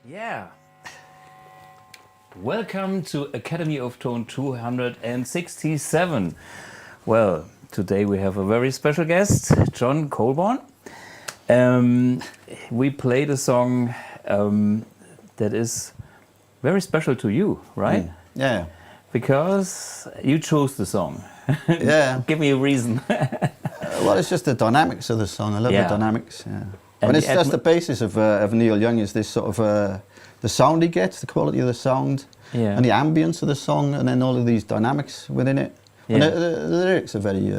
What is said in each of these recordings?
Yeah. Welcome to Academy of Tone 267. Well, today we have a very special guest, John Colbourne. We played a song that is very special to you, right? Yeah. Because you chose the song. Yeah. Give me a reason. Well, it's just the dynamics of the song. I love the dynamics. Yeah. And that's the basis of Neil Young, is this sort of the sound he gets, the quality of the sound, and the ambience of the song, and then all of these dynamics within it. And the lyrics are very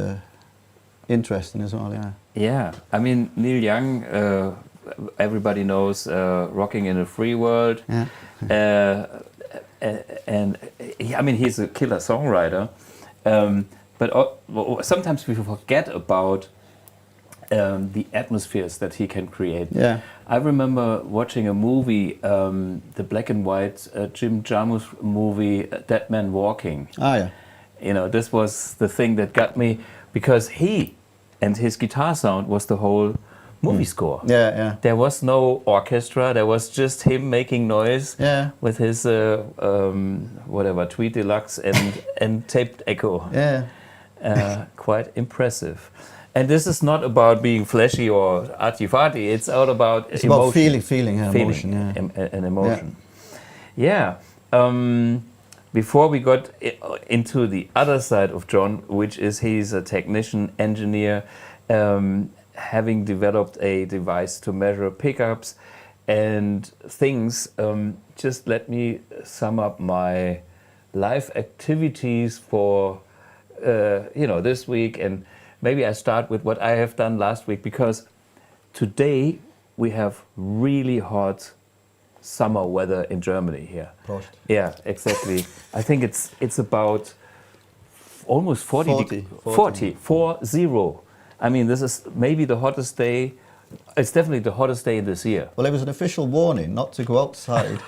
interesting as well. Yeah. Yeah. I mean, Neil Young, everybody knows "Rocking in a Free World," and I mean, he's a killer songwriter. But sometimes we forget about the atmospheres that he can create. Yeah. I remember watching a movie, the black and white Jim Jarmusch movie, Dead Man Walking. Oh yeah. You know, this was the thing that got me, because he and his guitar sound was the whole movie score. Yeah, yeah. There was no orchestra. There was just him making noise with his whatever Tweed Deluxe and taped echo. Yeah. Quite impressive. And this is not about being flashy or arty-farty. It's all about it's emotion. about feeling, emotion, and emotion. Yeah. Before we got into the other side of John, which is he's a technician, engineer, having developed a device to measure pickups and things, just let me sum up my live activities for this week, and maybe I start with what I have done last week, because today we have really hot summer weather in Germany here. Prost. Yeah, exactly. I think it's about almost 40. 40. I mean, this is maybe the hottest day. It's definitely the hottest day this year. Well, it was an official warning not to go outside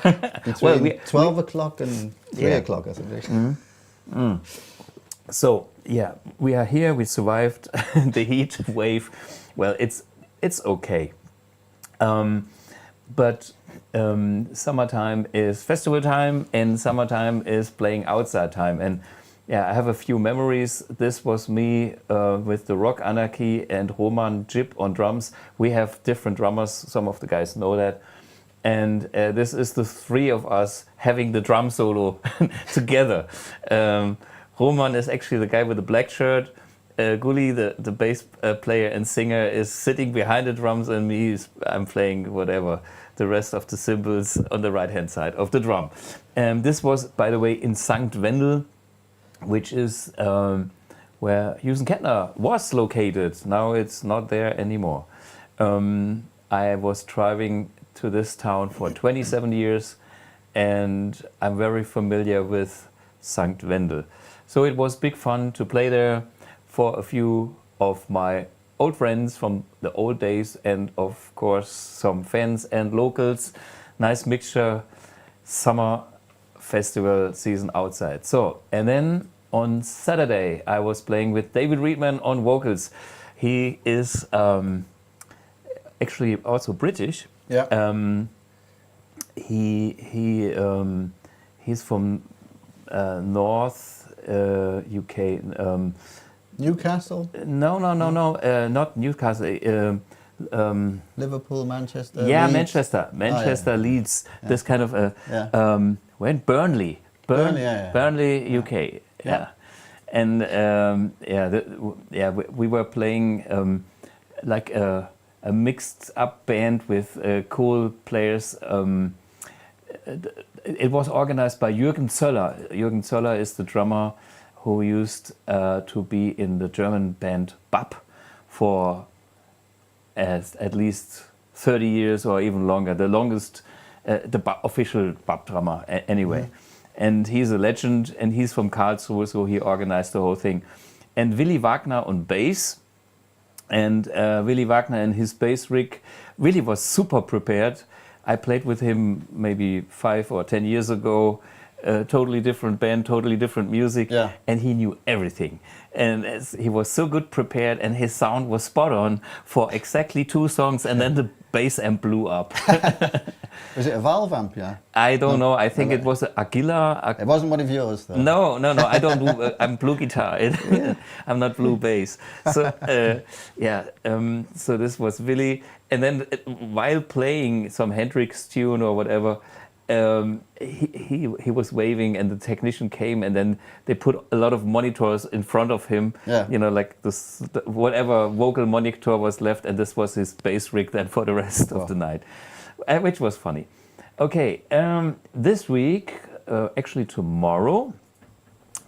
between 12 o'clock and 3 o'clock, I think. So, yeah, we are here. We survived the heat wave. Well, it's okay. But summertime is festival time, and summertime is playing outside time. And yeah, I have a few memories. This was me with the Rock Anarchy and Roman Jib on drums. We have different drummers. Some of the guys know that. And this is the three of us having the drum solo together. Roman is actually the guy with the black shirt. Gulli, the bass player and singer, is sitting behind the drums, and I'm playing whatever, the rest of the cymbals on the right-hand side of the drum. This was, by the way, in Sankt Wendel, which is where Houston Kettner was located. Now it's not there anymore. I was driving to this town for 27 years, and I'm very familiar with Sankt Wendel. So it was big fun to play there for a few of my old friends from the old days, and of course some fans and locals. Nice mixture, summer festival season outside. So, and then on Saturday I was playing with David Reedman on vocals. He is actually also British. Yeah. He's from North UK. Newcastle? No, not Newcastle. Liverpool, Manchester. Yeah, Leeds. Manchester, Leeds. Yeah. This kind of when Burnley, Burnley, UK. Yeah, and we were playing like a mixed up band with cool players. It was organized by Jürgen Zöller. Jürgen Zöller is the drummer who used to be in the German band BAP for at least 30 years or even longer. The longest, official BAP drummer anyway. And he's a legend, and he's from Karlsruhe, so he organized the whole thing. And Willy Wagner on bass. And Willy Wagner and his bass rig really was super prepared. I played with him maybe 5 or 10 years ago. Totally different band, totally different music, and he knew everything. And he was so good prepared, and his sound was spot on for exactly 2 songs, and then the bass amp blew up. Was it a valve amp? Yeah. I don't know. I think it was an Aguila. It wasn't one of yours, though. No. I don't do. I'm BluGuitar. I'm not blue bass. So so this was Willy, and then while playing some Hendrix tune or whatever. He was waving, and the technician came, and then they put a lot of monitors in front of him. Yeah. You know, like this, whatever vocal monitor was left, and this was his bass rig then for the rest of the night, which was funny. Okay, this week, actually tomorrow,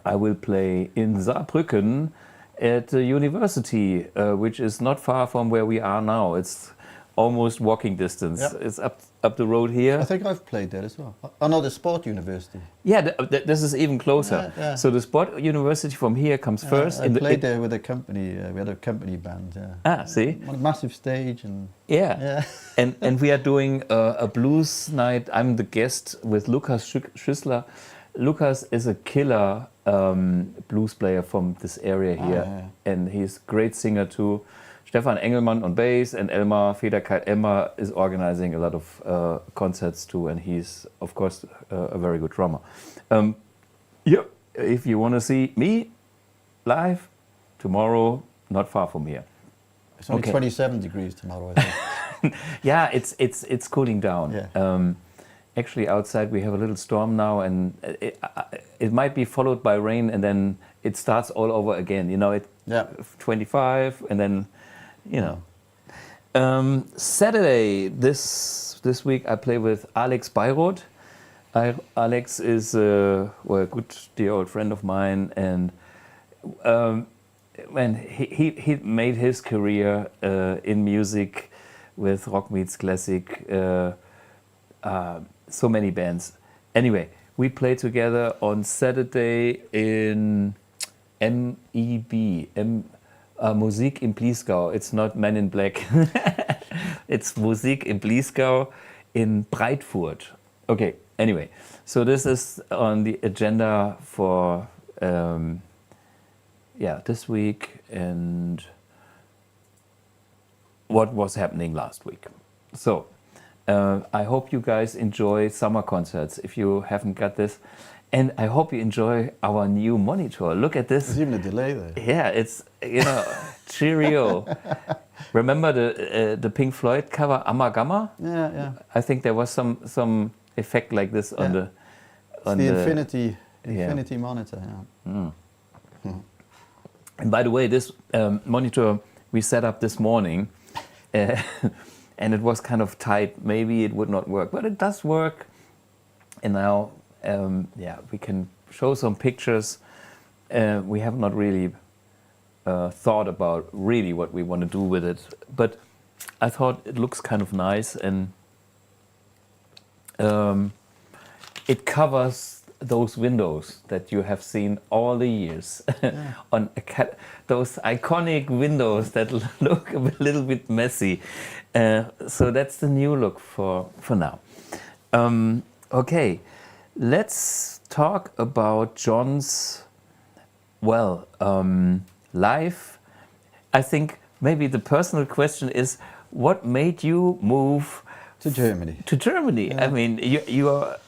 I will play in Saarbrücken at the university, which is not far from where we are now. It's almost walking distance. Yep. It's up the road here. I think I've played there as well. Oh no, the Sport University. Yeah, this is even closer. Yeah. So the Sport University from here comes first. I played there with a company. We had a company band. See? On a massive stage and. Yeah. and we are doing a blues night. I'm the guest with Lukas Schüssler. Lukas is a killer blues player from this area here, and he's a great singer too. Stefan Engelmann on bass, and Elmar Federkeit-Elmar is organizing a lot of concerts too, and he's of course a very good drummer. If you want to see me live tomorrow, not far from here. It's only 27 degrees tomorrow, I think. Yeah, it's cooling down. Yeah. Actually, outside we have a little storm now, and it might be followed by rain, and then it starts all over again. You know, 25, and then. You know, Saturday this week I play with Alex Bayroth. Alex is a good dear old friend of mine, and he made his career in music with Rock Meets Classic, so many bands. Anyway, we play together on Saturday in MEB. Musik im Bliesgau. It's not Men in Black. It's Musik im Bliesgau in Breitfurt. Okay, anyway. So this is on the agenda for this week and what was happening last week. So I hope you guys enjoy summer concerts if you haven't got this. And I hope you enjoy our new monitor. Look at this. There's even a delay there. Yeah, it's, cheerio. Remember the Pink Floyd cover, Amagama? Yeah. I think there was some effect like this on the... It's the Infinity monitor, yeah. And by the way, this monitor we set up this morning, and it was kind of tight. Maybe it would not work, but it does work. And now, yeah, we can show some pictures. We have not really thought about really what we want to do with it, but I thought it looks kind of nice, and it covers those windows that you have seen all the years. Yeah. On those iconic windows that look a little bit messy. So that's the new look for now. Okay, let's talk about John's, well, life. I think maybe the personal question is, what made you move to Germany? To Germany. Yeah. I mean, you are.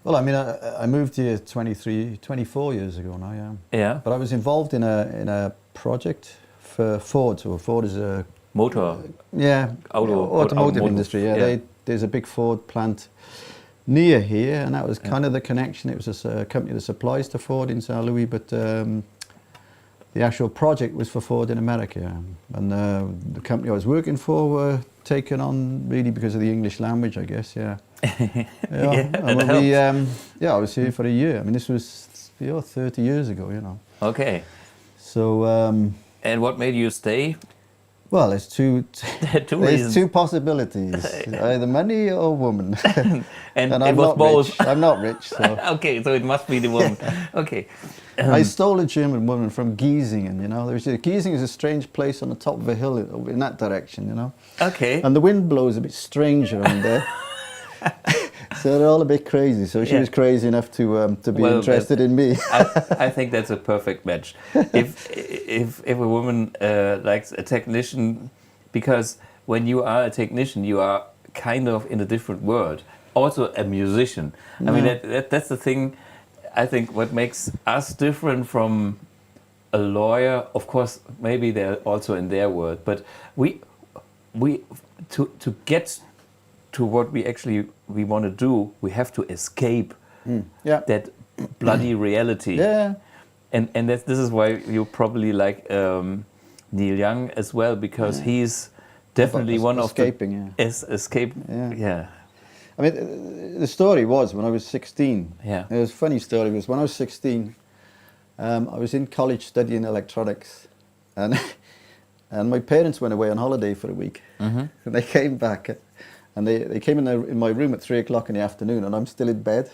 Well, I mean, I moved here 24 years ago now. Yeah. Yeah. But I was involved in a project for Ford. So Ford is a motor. Yeah. Automotive industry. Yeah. Yeah. There's a big Ford plant near here, and that was kind of the connection. It was a company that supplies to Ford in St. Louis, but the actual project was for Ford in America. And the company I was working for were taken on really because of the English language, I guess. Yeah. Yeah, I was here for a year. I mean, this was 30 years ago, you know. Okay. So. And what made you stay? Well, there's there's two possibilities: either money or woman. and I'm not both. Rich. I'm not rich, so. Okay, so it must be the woman. Okay. I stole a German woman from Giesingen. You know, Giesingen is a strange place on the top of a hill in that direction. You know. Okay. And the wind blows a bit strange around there. So they're all a bit crazy. So she was crazy enough to be interested in me. I think that's a perfect match. If a woman likes a technician, because when you are a technician, you are kind of in a different world. Also a musician. I mean, that's the thing. I think what makes us different from a lawyer. Of course, maybe they're also in their world, but we to get to what we want to do, we have to escape that bloody reality. Yeah. And this is why you probably like Neil Young as well, because he's definitely one of escaping. Escape. Yeah. I mean, the story was when I was 16. Yeah. It was a funny story because when I was 16, I was in college studying electronics, and my parents went away on holiday for a week, and they came back. And they came in my room at 3 o'clock in the afternoon, and I'm still in bed.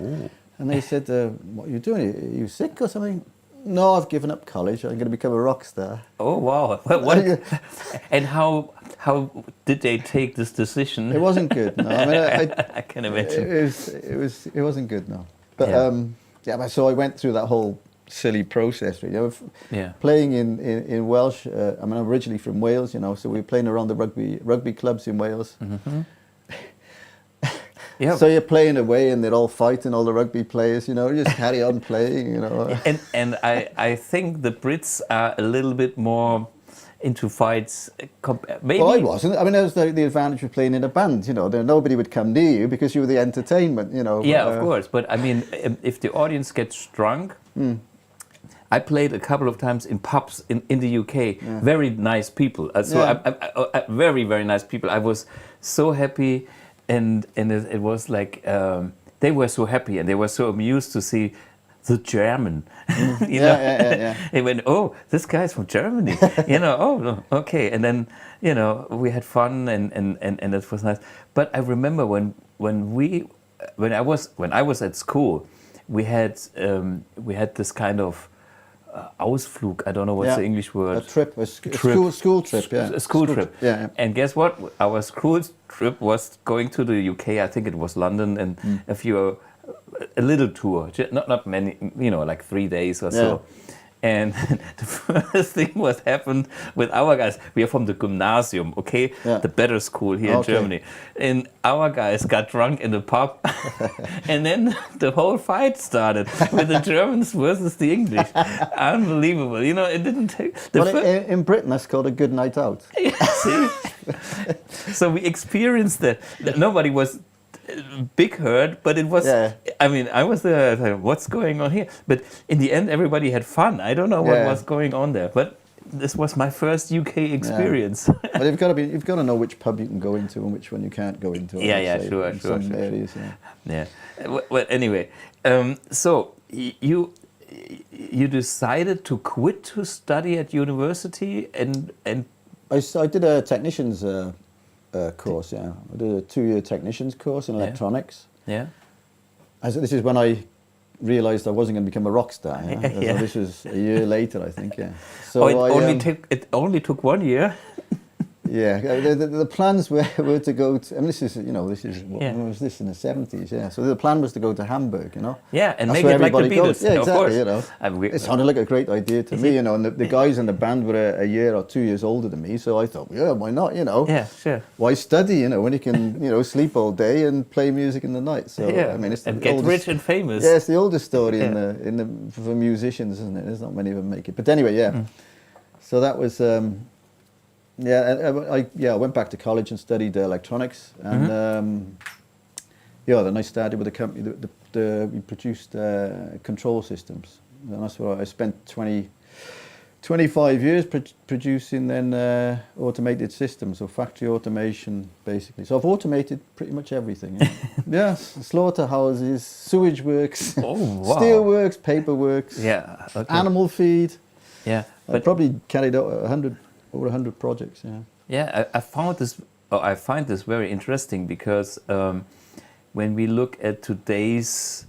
Ooh. And they said, "What are you doing? Are you sick or something?" "No, I've given up college. I'm going to become a rock star." Oh wow! What? And how did they take this decision? It wasn't good. No, I mean, I can imagine. It wasn't good. No, but so I went through that whole silly process, you know, playing in Welsh. I mean, I'm originally from Wales, you know, so we were playing around the rugby clubs in Wales. Yeah. So you're playing away, and they're all fighting, all the rugby players, you know. You just carry on playing, you know. And I think the Brits are a little bit more into fights. Maybe. Well, I wasn't. I mean, that was the advantage of playing in a band, you know. Nobody would come near you because you were the entertainment, you know. Yeah, of course. But I mean, if the audience gets drunk. I played a couple of times in pubs in the UK. Yeah. Very nice people. Very, very nice people. I was so happy, and it was like they were so happy and they were so amused to see the German. You know? Yeah. They went, "Oh, this guy's from Germany." You know, "Oh, okay." And then, you know, we had fun and it was nice. But I remember when I was at school, we had this kind of Ausflug, I don't know what's the English word. A trip, school trip, yeah. A school trip. Yeah. And guess what? Our school trip was going to the UK, I think it was London, and a little tour, not many, you know, like 3 days or so. And the first thing what happened with our guys, we are from the Gymnasium, okay? Yeah. The better school here in Germany. And our guys got drunk in the pub. And then the whole fight started with the Germans versus the English. Unbelievable. You know, it didn't take... in Britain, that's called a good night out. See? So we experienced that. Nobody was big hurt, but it was, I mean, I was there, I thought, what's going on here? But in the end, everybody had fun. I don't know what was going on there, but this was my first UK experience. But you've got to know which pub you can go into and which one you can't go into. Sure. Some areas, yeah. Well, anyway, so you decided to quit to study at university, and I did a technician's course. Yeah, I did a 2-year technician's course in electronics. Yeah. This is when I realised I wasn't going to become a rock star. So this was a year later, I think. Yeah. So it only took 1 year. Yeah, the plans were to go to, and this is when was this, in the 70s? Yeah, so the plan was to go to Hamburg, Yeah, and that's make it like the Beatles. Yeah, exactly. Of course. It sounded like a great idea to me, and the guys in the band were a year or 2 years older than me, so I thought, yeah, why not, Yeah, sure. Why study, when you can, sleep all day and play music in the night? So I mean, it's and get rich and famous. Yeah, it's the oldest story for musicians, isn't it? There's not many of them make it, but anyway, yeah. So that was. I went back to college and studied electronics, and then I started with a company that we produced control systems, and that's what I spent 25 years producing then automated systems, so factory automation basically. So I've automated pretty much everything. Yeah, slaughterhouses, sewage works, steel works, paper works, animal feed. Yeah, I probably carried out over 100 projects. Yeah, I find this very interesting because when we look at today's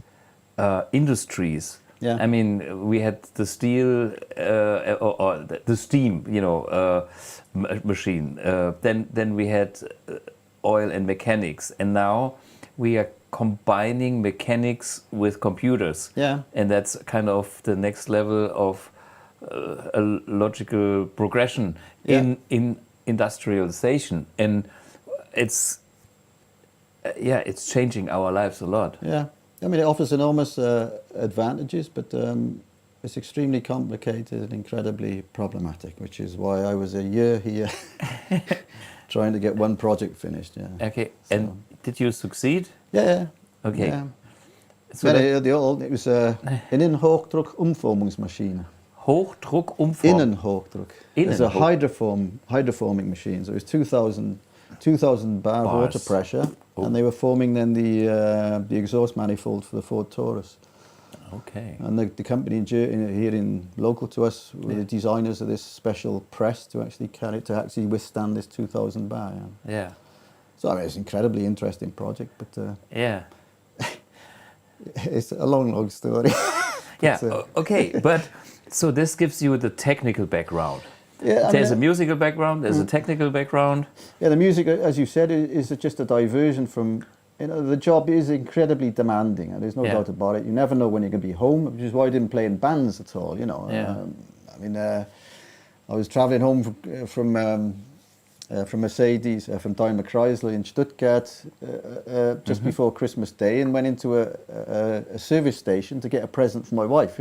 industries, I mean, we had the steel or the steam, machine. Then we had oil and mechanics, and now we are combining mechanics with computers. Yeah, and that's kind of the next level of a logical progression in industrialization, and it's changing our lives a lot. Yeah, I mean, it offers enormous advantages, but it's extremely complicated and incredibly problematic, which is why I was a year here trying to get one project finished. Yeah. Okay, so. And did you succeed? Yeah. Okay. Yeah. So it was an Innenhochdruck-Umformungsmaschine. Hochdruck-Umformung. Innenhochdruck. It's a hydroforming machine. So it was 2,000 bar water pressure, and they were forming then the exhaust manifold for the Ford Taurus. Okay. And the company here local to us were the designers of this special press to actually withstand this 2,000 bar. Yeah. So I mean, it's an incredibly interesting project, but it's a long story. Okay, but. So this gives you the technical background. Yeah, there's a musical background, there's a technical background. Yeah, the music, as you said, is just a diversion from, the job is incredibly demanding, and there's no doubt about it. You never know when you're going to be home, which is why I didn't play in bands at all, I mean, I was traveling home from Mercedes, from Daimler Chrysler in Stuttgart just before Christmas Day, and went into a service station to get a present for my wife,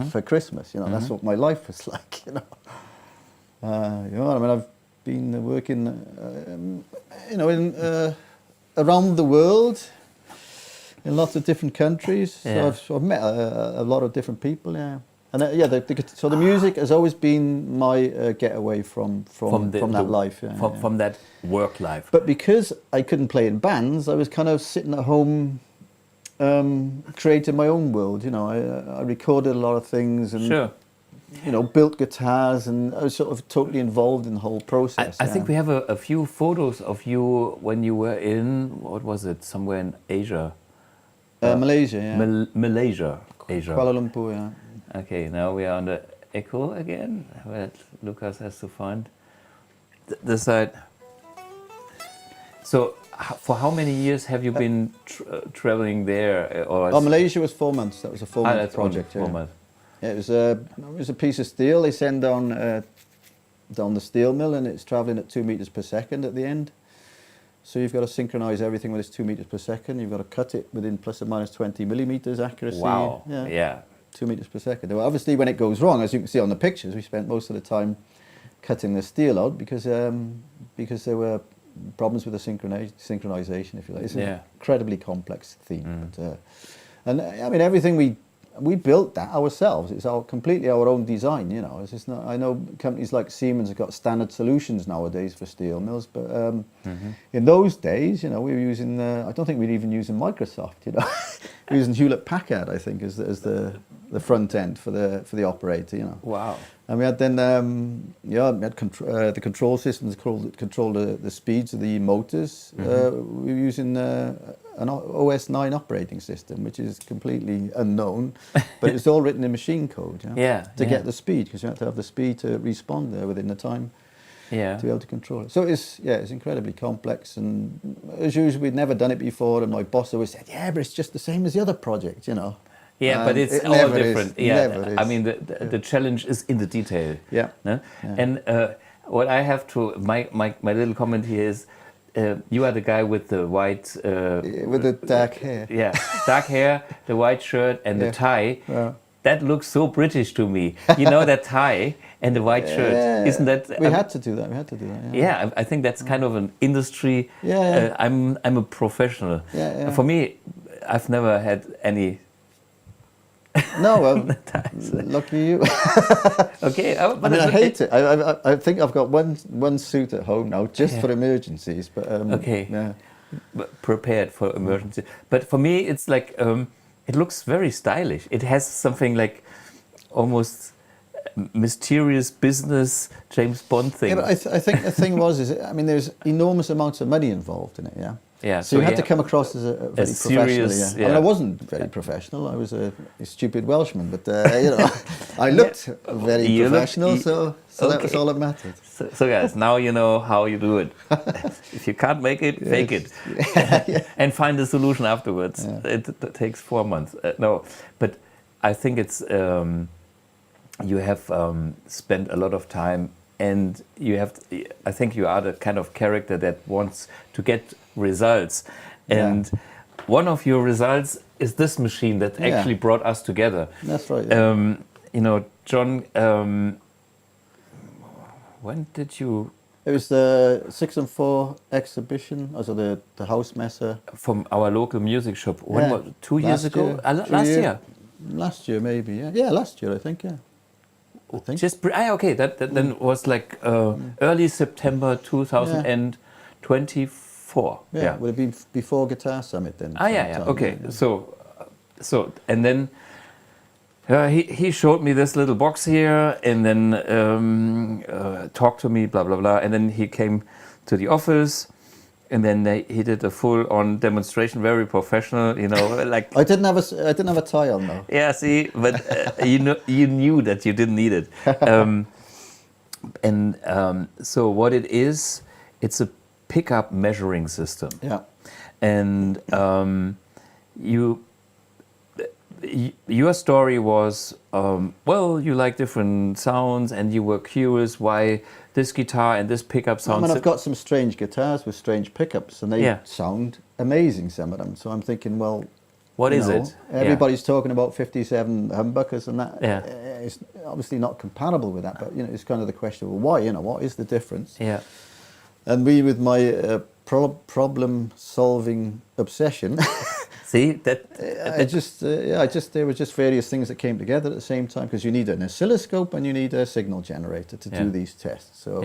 for Christmas. That's what my life was like. I mean, I've been working, around the world, in lots of different countries. So I've met a lot of different people. Yeah. And so the music has always been my getaway from that life. From that work life. But because I couldn't play in bands, I was kind of sitting at home creating my own world. I recorded a lot of things and built guitars, and I was sort of totally involved in the whole process. I think we have a few photos of you when you were in, what was it, somewhere in Asia? Malaysia, yeah. Malaysia, Asia. Kuala Lumpur, yeah. Okay, now we are on the echo again, where Lucas has to find the side. So, for how many years have you been traveling there? Malaysia was 4 months. That was a 4-month project. 4 months. Yeah, it was a piece of steel. They send down the steel mill, and it's travelling at 2 meters per second at the end. So you've got to synchronise everything with this 2 meters per second. You've got to cut it within plus or minus 20 millimeters accuracy. Wow. Yeah. 2 meters per second. Well, obviously, when it goes wrong, as you can see on the pictures, we spent most of the time cutting the steel out because there were problems with the synchronization, if you like. It's an incredibly complex theme. But, and I mean, everything we built that ourselves. It's completely our own design, you know. It's just not, I know companies like Siemens have got standard solutions nowadays for steel mills, but in those days, you know, we were using, I don't think we'd even using Microsoft, you know. We were using Hewlett-Packard, I think, as the front end for the operator, you know. Wow. And we had then, we had the control systems control the speeds of the motors. We were using an OS 9 operating system, which is completely unknown, but it's all written in machine code, you know, to get the speed, because you have to have the speed to respond there within the time to be able to control it. So it's incredibly complex, and as usual, we'd never done it before, and my boss always said, yeah, but it's just the same as the other project, you know. Yeah, but it's all different. I mean, the challenge is in the detail. Yeah. No? Yeah. And what I have to, my little comment here is, you are the guy with the white... with the dark hair. Yeah, dark hair, the white shirt and the tie. Yeah. That looks so British to me. You know, that tie and the white shirt. Isn't that... We had to do that, Yeah, I think that's kind of an industry. I'm a professional. For me, I've never had any... No, well, lucky you. Okay, I mean, I hate it. I think I've got one suit at home now, just for emergencies. But prepared for emergency. But for me, it's like it looks very stylish. It has something like almost mysterious business James Bond thing. Yeah, but I think the thing was, I mean, there's enormous amounts of money involved in it. Yeah. Yeah, so you had to come across as a very professional. Serious, I mean, I wasn't very professional. I was a stupid Welshman, but you know, I looked very professional. So that was all that mattered. So guys, now you know how you do it. If you can't make it, fake it, and find a solution afterwards. It takes 4 months. No, but I think it's you have spent a lot of time. And you have, I think you are the kind of character that wants to get results. And one of your results is this machine that actually brought us together. That's right. You know, John, when did you... It was the 6 and 4 exhibition, also the house messer. From our local music shop. When was, 2 years ago? Last year? Last year, maybe, yeah. Last year, I think, yeah. Just okay. That then was like early September 2024. Yeah, would have been before Guitar Summit then. Okay. So and then he showed me this little box here, and then talked to me, blah blah blah, and then he came to the office. And then he did a full-on demonstration, very professional, you know, like... I didn't have a tie on though. Yeah, see, but you knew that you didn't need it. So what it is, it's a pickup measuring system. Yeah. And your story was, well, you like different sounds, and you were curious why this guitar and this pickup sounds... I mean, I've got some strange guitars with strange pickups, and they sound amazing, some of them. So I'm thinking, well... What is it? Everybody's talking about 57 humbuckers, and that is obviously not compatible with that, but, you know, it's kind of the question, well, why, you know, what is the difference? Yeah. And we, with my problem-solving obsession... See that? There were just various things that came together at the same time, because you need an oscilloscope and you need a signal generator to do these tests. So,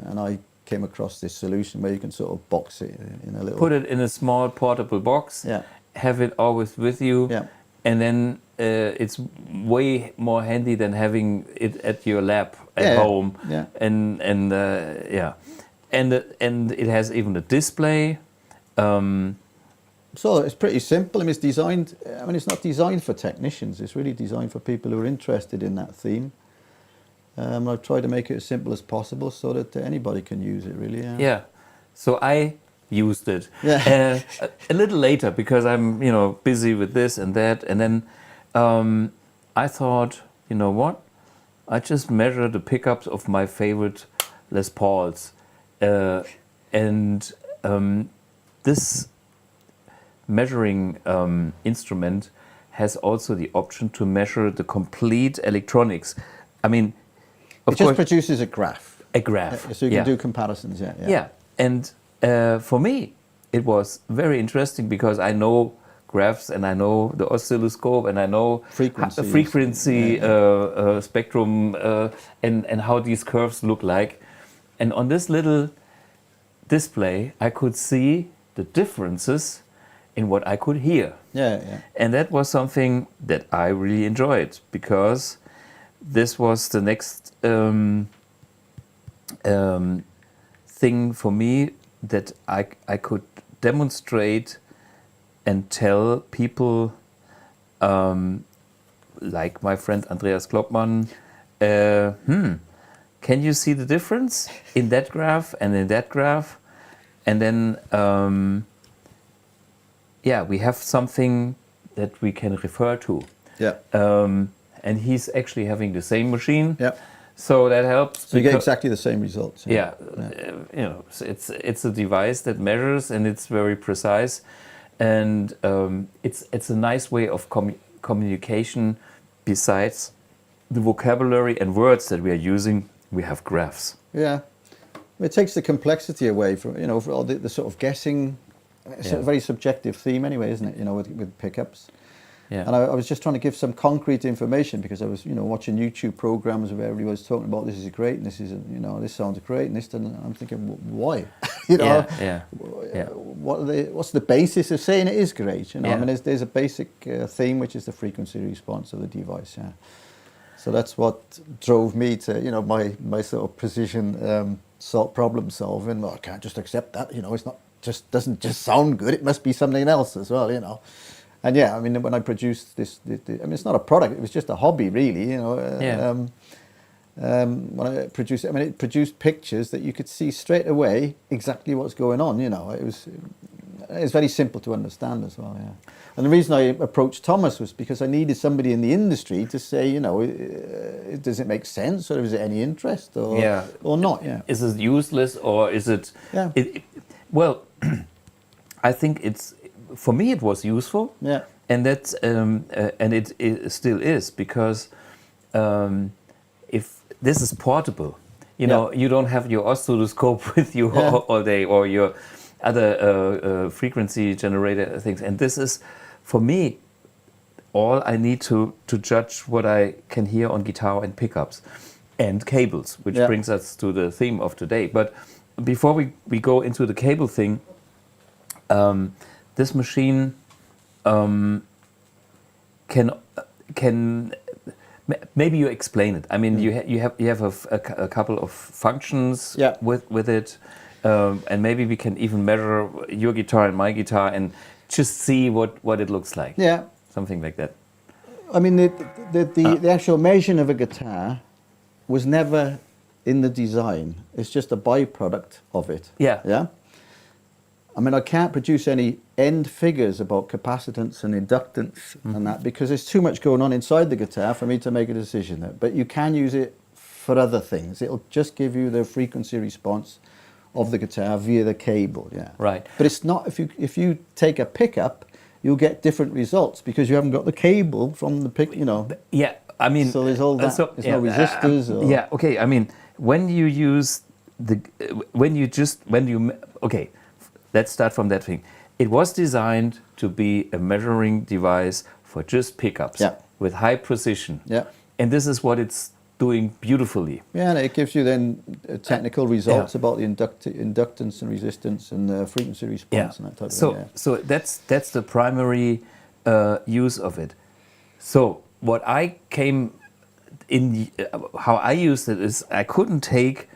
and I came across this solution where you can sort of box it in a little. Put it in a small portable box. Yeah. Have it always with you. Yeah. And then it's way more handy than having it at your lap at home. Yeah. And it has even a display. So it's pretty simple. I mean, it's designed. I mean, it's not designed for technicians. It's really designed for people who are interested in that theme. I've tried to make it as simple as possible so that anybody can use it. Really. Yeah. So I used it a little later because I'm, you know, busy with this and that, and then I thought, you know what? I just measure the pickups of my favorite Les Pauls, and this measuring instrument has also the option to measure the complete electronics. I mean, of course, it just produces a graph. A graph. So you can do comparisons. Yeah. And for me, it was very interesting because I know graphs and I know the oscilloscope and I know the frequency spectrum and how these curves look like. And on this little display, I could see the differences in what I could hear. And that was something that I really enjoyed because this was the next thing for me that I could demonstrate and tell people like my friend Andreas Kloppmann, can you see the difference in that graph and in that graph? And then, we have something that we can refer to. And he's actually having the same machine. So that helps. So you get exactly the same results. You know, it's a device that measures and it's very precise, and it's a nice way of communication. Besides the vocabulary and words that we are using, we have graphs. It takes the complexity away from, you know, for all the sort of guessing. It's a very subjective theme anyway, isn't it? You know, with pickups. And I was just trying to give some concrete information because I was, you know, watching YouTube programs where everybody was talking about this is great and this is, you know, this sounds great and this doesn't. I'm thinking, why? You know, what's the basis of saying it is great? You know, I mean, there's a basic theme which is the frequency response of the device. So that's what drove me to, you know, my sort of precision problem solving. Well, I can't just accept that. You know, it's not just doesn't just sound good. It must be something else as well. You know. And I mean, when I produced this, I mean, it's not a product; it was just a hobby, really. You know, when I produced it, I mean, it produced pictures that you could see straight away exactly what's going on. You know, it was very simple to understand as well. And the reason I approached Thomas was because I needed somebody in the industry to say, you know, does it make sense, or is it any interest, or not? Is it useless, or is it? Well, I think it's. For me, it was useful, and that's and it still is because if this is portable, you know, you don't have your oscilloscope with you all day or your other frequency generator things, and this is for me all I need to judge what I can hear on guitar and pickups and cables, which brings us to the theme of today. But before we go into the cable thing. This machine can maybe you explain it. I mean, you have a couple of functions with it, and maybe we can even measure your guitar and my guitar and just see what it looks like. Something like that. I mean, the actual measuring of a guitar was never in the design. It's just a byproduct of it. I mean, I can't produce any end figures about capacitance and inductance and that because there's too much going on inside the guitar for me to make a decision there. But you can use it for other things. It'll just give you the frequency response of the guitar via the cable. Right. But it's not, if you take a pickup, you'll get different results because you haven't got the cable from the pick, you know. I mean. So there's all that. There's no resistors. Okay. I mean, when you use okay. Let's start from that thing. It was designed to be a measuring device for just pickups with high precision. And this is what it's doing beautifully. And it gives you then technical results about the inductance and resistance and the frequency response and that type of thing. So that's the primary use of it. So what I came in, how I used it is I couldn't take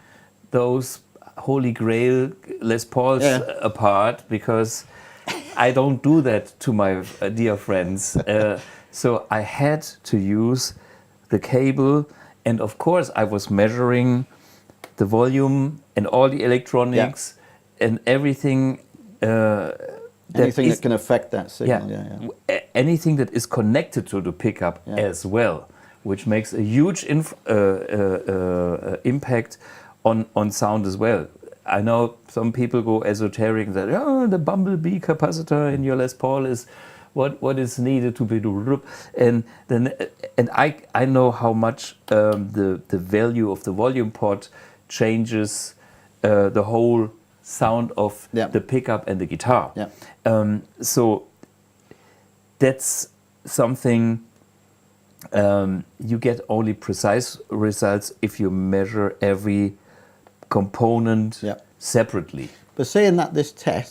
those Holy Grail Les Pauls apart because I don't do that to my dear friends. So I had to use the cable, and of course I was measuring the volume and all the electronics and everything. Anything that can affect that signal. Anything that is connected to the pickup as well, which makes a huge impact on sound as well. I know some people go esoteric that the bumblebee capacitor in your Les Paul is what is needed to be do, and I know how much the value of the volume pot changes the whole sound of the pickup and the guitar. So that's something you get only precise results if you measure every component separately. But saying that,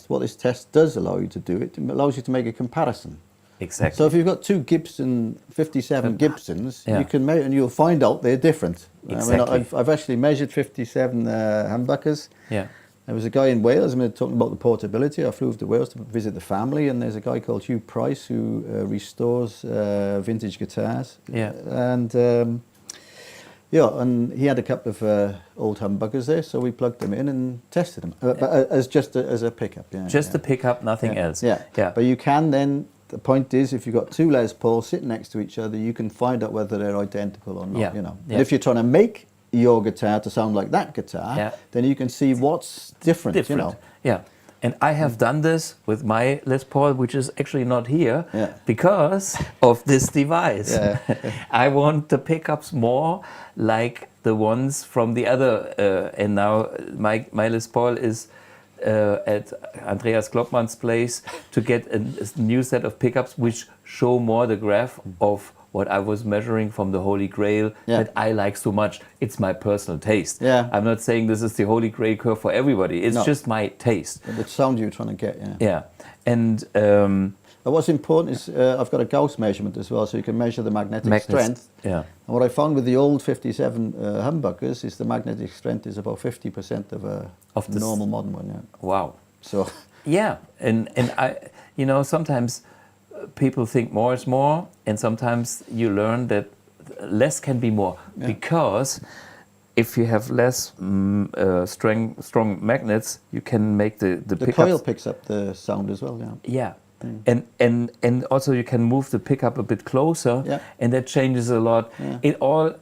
what this test does allow you to do, it allows you to make a comparison. Exactly. So if you've got two 57 Gibsons, you can measure, and you'll find out they're different. Exactly. I mean, I've actually measured 57 humbuckers. Yeah. There was a guy in Wales, talking about the portability. I flew to Wales to visit the family, and there's a guy called Hugh Price who restores vintage guitars. Yeah. And and he had a couple of old humbuckers there, so we plugged them in and tested them as a pickup. Just the pickup, nothing else. Yeah. But you can then. The point is, if you've got two Les Pauls sitting next to each other, you can find out whether they're identical or not. And if you're trying to make your guitar to sound like that guitar, then you can see what's different. Yeah. And I have done this with my Les Paul, which is actually not here, because of this device. I want the pickups more like the ones from the other, and now my Les Paul is at Andreas Kloppmann's place to get a new set of pickups which show more the graph of what I was measuring from the Holy Grail that I like so much. It's my personal taste. I'm not saying this is the Holy Grail curve for everybody. It's just my taste. The sound you're trying to get, And what's important is I've got a Gauss measurement as well, so you can measure the magnetic strength. And what I found with the old 57 humbuckers is the magnetic strength is about 50% of the normal modern one. Wow. So. And I, sometimes people think more is more, and sometimes you learn that less can be more, because if you have less strong magnets, you can make the pickups. Coil picks up the sound as well. And also you can move the pickup a bit closer, and that changes a lot. It all,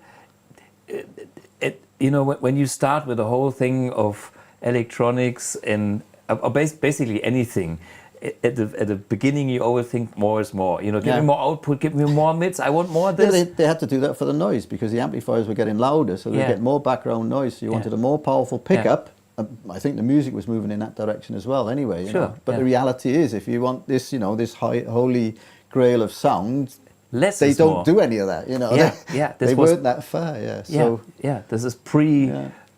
when you start with the whole thing of electronics and basically anything, at the beginning you always think more is more. Give me more output, give me more mids. I want more of this. They had to do that for the noise because the amplifiers were getting louder, so they get more background noise. So you wanted a more powerful pickup. I think the music was moving in that direction as well anyway. But the reality is, if you want this, this holy grail of sound, they don't do any of that. They weren't that far. So this is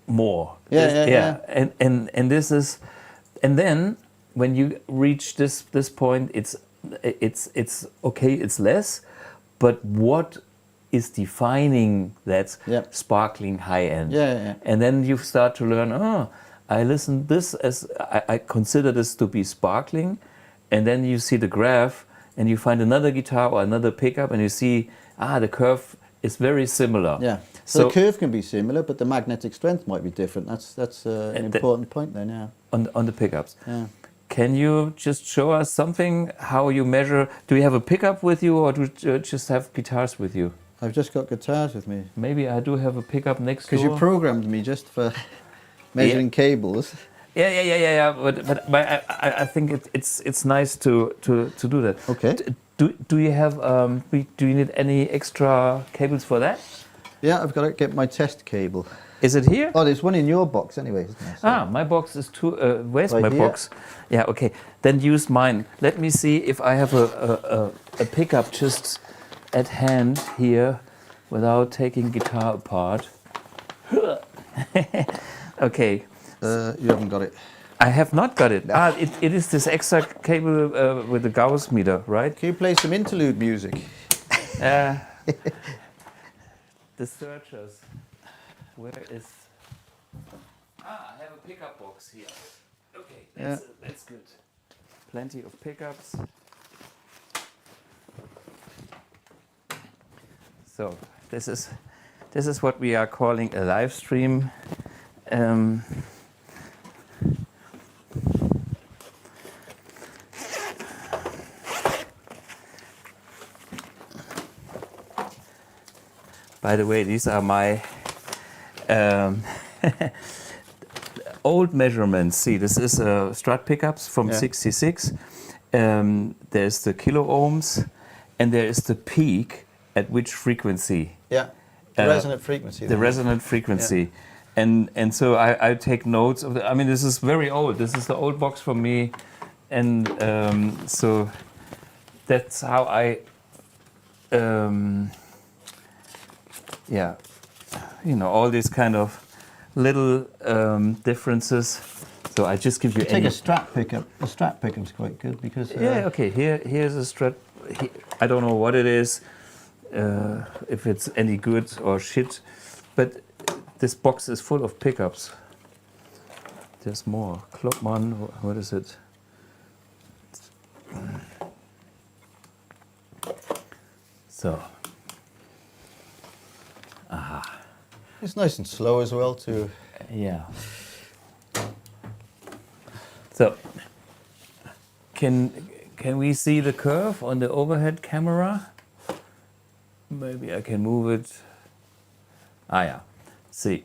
more. And this is, and then when you reach this point, it's okay, it's less, but what is defining that sparkling high end? And then you start to learn, I listen this as I consider this to be sparkling, and then you see the graph and you find another guitar or another pickup and you see the curve is very similar. So the curve can be similar, but the magnetic strength might be different. That's an important point then. On the pickups. Can you just show us something how you measure? Do you have a pickup with you, or do you just have guitars with you? I've just got guitars with me. Maybe I do have a pickup next door. Because you programmed me just for measuring cables. But I think it's nice to do that. Okay. Do you have do you need any extra cables for that? Yeah, I've got to get my test cable. Is it here? Oh, there's one in your box anyway, isn't there? So my box is too. Where's right my here. box? Yeah, okay. Then use mine. Let me see if I have a pickup just at hand here, without taking guitar apart. Okay. You haven't got it. I have not got it. It is this extra cable with the Gauss meter, right? Can you play some interlude music? The searchers. Where is... I have a pickup box here. Okay, that's good. Plenty of pickups. So this is what we are calling a live stream. By the way, these are my old measurements. See, this is Strat pickups from '66. There's the kilo ohms, and there is the peak at which frequency. Yeah, the resonant frequency. The resonant frequency. And so I take notes of I mean, this is very old. This is the old box for me, and so that's how I, yeah, you know, all these kind of little differences. So I just give you take a Strat pickup. A Strat pickup's quite good because yeah, okay. Here's a Strat. I don't know what it is, if it's any good or shit, but this box is full of pickups. There's more. Colbourne, what is it? So, aha. It's nice and slow as well too. Yeah. So, can we see the curve on the overhead camera? Maybe I can move it. Ah, yeah. See,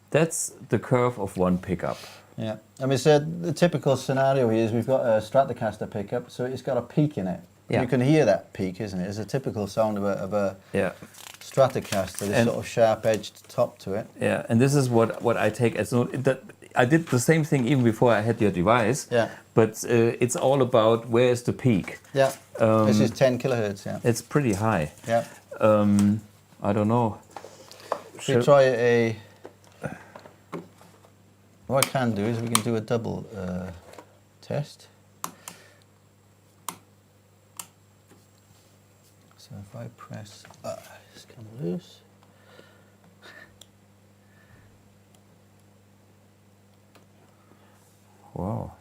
that's the curve of one pickup. Yeah, I mean, so the typical scenario here is we've got a Stratocaster pickup, so it's got a peak in it. Yeah. You can hear that peak, isn't it? It's a typical sound of a Yeah. Stratocaster, this sort of sharp-edged top to it. Yeah, and this is what I take as note. That I did the same thing even before I had your device. Yeah. But it's all about where is the peak. Yeah. This is 10 kilohertz. Yeah. It's pretty high. Yeah. I don't know. We try a. What I can do is we can do a double test. So if I press, it's come loose. Wow.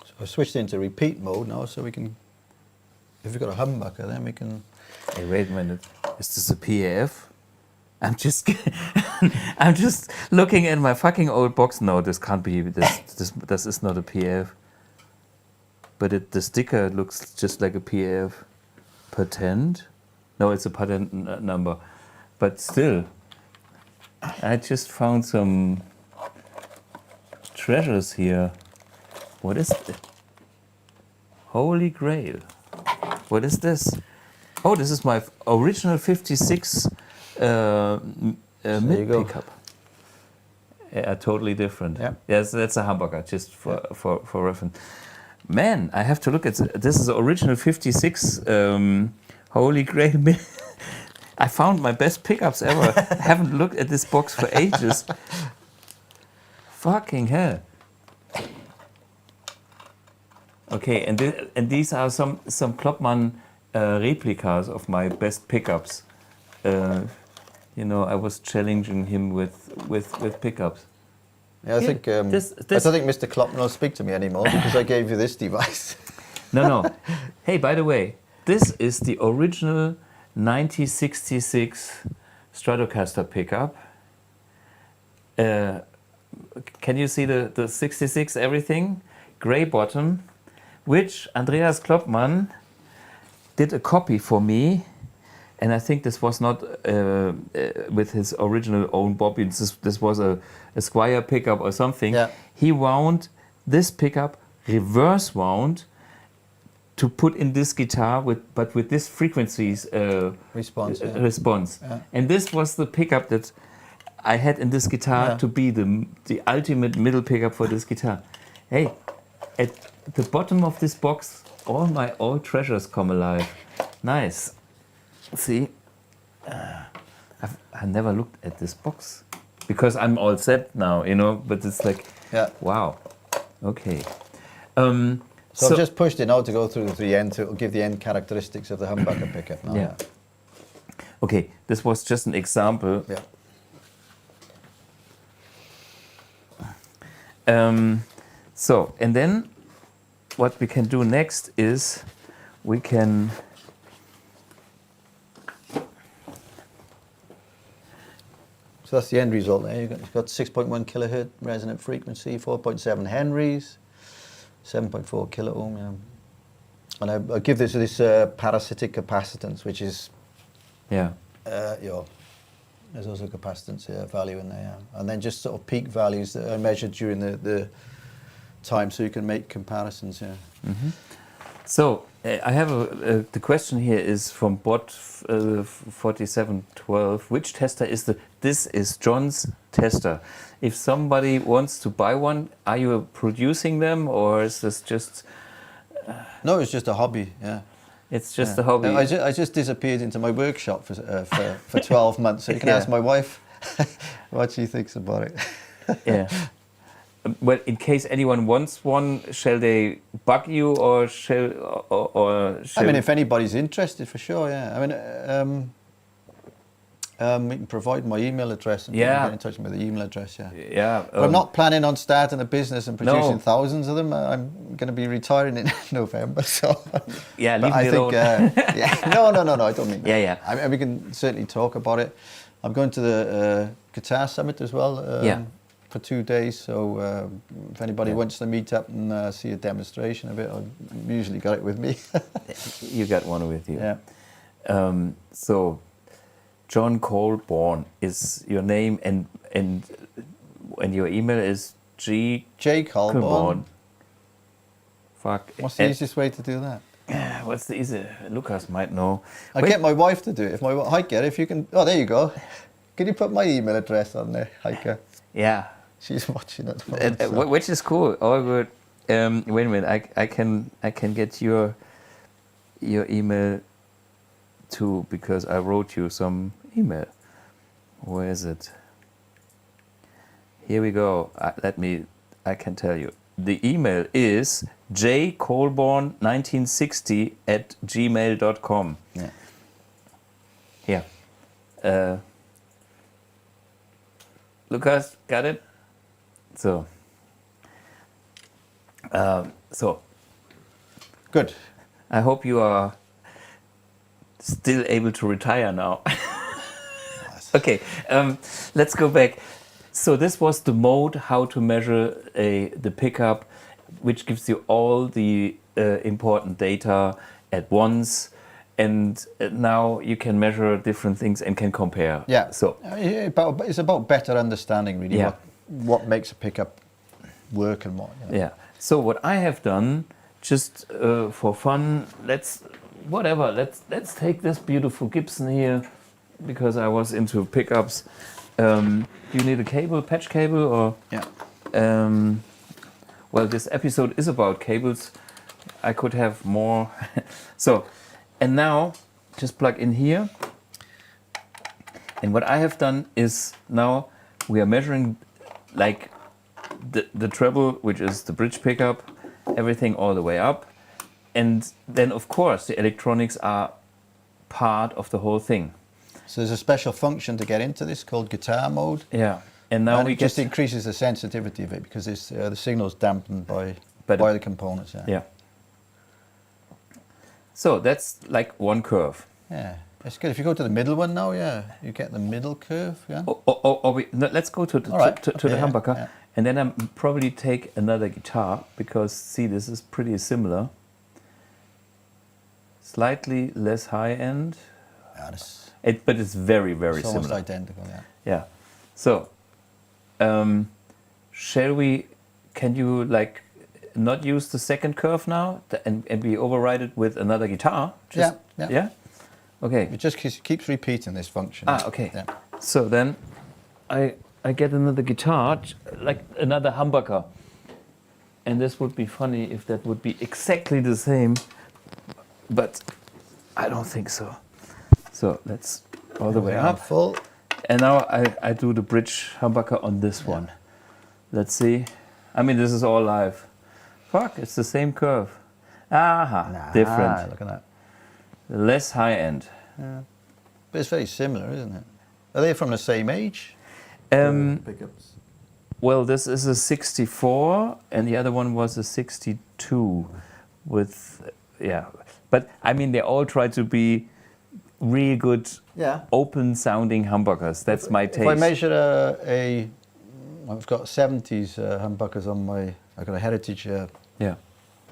So I've switched into repeat mode now, so we can. If we've got a humbucker, then we can. Hey, wait a minute. Is this a PAF? I'm just, I'm just looking at my fucking old box. No, this can't be. This is not a PAF. But the sticker looks just like a PAF. Patent? No, it's a patent number. But still, I just found some treasures here. What is it? Holy Grail. What is this? Oh, this is my original 56 mid pickup. Yeah, totally different. Yeah. Yes, that's a humbucker, just for reference. Man, I have to look at this. Is the original 56 Holy Grail. I found my best pickups ever. I haven't looked at this box for ages. Fucking hell. Okay, and these are some Colbourne replicas of my best pickups. You know, I was challenging him with pickups. Yeah, I think I don't think Mr. Colbourne will speak to me anymore because I gave you this device. No. Hey, by the way, this is the original 1966 Stratocaster pickup. Can you see the 66 everything? Gray bottom, which Andreas Colbourne did a copy for me. And I think this was not with his original own bobbins. This was a Squier pickup or something. Yeah. He wound this pickup reverse wound to put in this guitar but with this frequencies Response. Yeah. response. Yeah. And this was the pickup that I had in this guitar to be the ultimate middle pickup for this guitar. Hey, at the bottom of this box, all my old treasures come alive. Nice. See, I never looked at this box because I'm all set now, you know. But it's like, wow, okay. So I've just pushed it now to go through the end to give the end characteristics of the humbucker pickup. Now. Yeah. Okay, this was just an example. Yeah. So, and then what we can do next is we can. So that's the end result there. You've got 6.1 kilohertz resonant frequency, 4.7 Henrys, 7.4 kilo ohm. Yeah. And I give this parasitic capacitance, which is there's also capacitance value in there. Yeah. And then just sort of peak values that are measured during the time so you can make comparisons. Yeah. So I have the question here is from bot 4712. Which tester is this is John's tester. If somebody wants to buy one, are you producing them, or is this just? No, it's just a hobby. Yeah. It's just a hobby. I just disappeared into my workshop for 12 months. So you can ask my wife what she thinks about it. Yeah. Well, in case anyone wants one, shall they bug you, or shall? I mean, if anybody's interested, for sure. Yeah. I mean, we can provide my email address and get in touch with the email address. Yeah. Yeah. But I'm not planning on starting a business and producing thousands of them. I'm going to be retiring in November, so. Yeah, leave me alone. Yeah. No. I don't mean that. Yeah. I mean, we can certainly talk about it. I'm going to the Guitar Summit as well. For 2 days, so if anybody wants to meet up and see a demonstration of it, I've usually got it with me. You got one with you. Yeah. So, John Colbourne is your name, and your email is J Colbourne. Fuck. What's the easiest way to do that? What's the easiest? Lucas might know. I get my wife to do it. Heike, if you can. Oh, there you go. Can you put my email address on there, Heike? Yeah. She's watching it. Which is cool. All good. Wait a minute. I can get your email too, because I wrote you some email. Where is it? Here we go. I can tell you. The email is jcolbourne1960@gmail.com. Yeah. Here. Lucas, got it? So. Good. I hope you are still able to retire now. Okay, let's go back. So this was the mode, how to measure the pickup, which gives you all the important data at once. And now you can measure different things and can compare. Yeah. So it's about better understanding, really. Yeah. What makes a pickup work and what. You know. Yeah. So what I have done, just for fun, let's take this beautiful Gibson here, because I was into pickups. Do you need a cable, patch cable, or? Yeah. Well, this episode is about cables. I could have more. So. And now, just plug in here. And what I have done is, now we are measuring like the treble, which is the bridge pickup, everything all the way up. And then, of course, the electronics are part of the whole thing. So there's a special function to get into this called guitar mode. Yeah. And now it just increases the sensitivity of it, because the signal's dampened by the components. Yeah. So that's like one curve. Yeah, that's good. If you go to the middle one now, you get the middle curve. Yeah. Let's go to the humbucker, and then I'll probably take another guitar, because see, this is pretty similar. Slightly less high end. Yeah, but it's very, very similar. Almost identical. Yeah. Yeah. So, shall we? Can you like? Not use the second curve now and we override it with another guitar? Yeah. Okay. It just keeps repeating this function. Okay. Yeah. So then I get another guitar, like another humbucker. And this would be funny if that would be exactly the same, but I don't think so. So that's all the way up. Full. And now I do the bridge humbucker on this one. Let's see. I mean, this is all live. Fuck, it's the same curve. Different. Look at that. Less high end. Yeah. But it's very similar, isn't it? Are they from the same age? Pickups. Well, this is a 64 and the other one was a 62 with, But I mean, they all try to be really good, open sounding humbuckers. That's my taste. If I measure I've got 70s humbuckers on my, I've got a Heritage,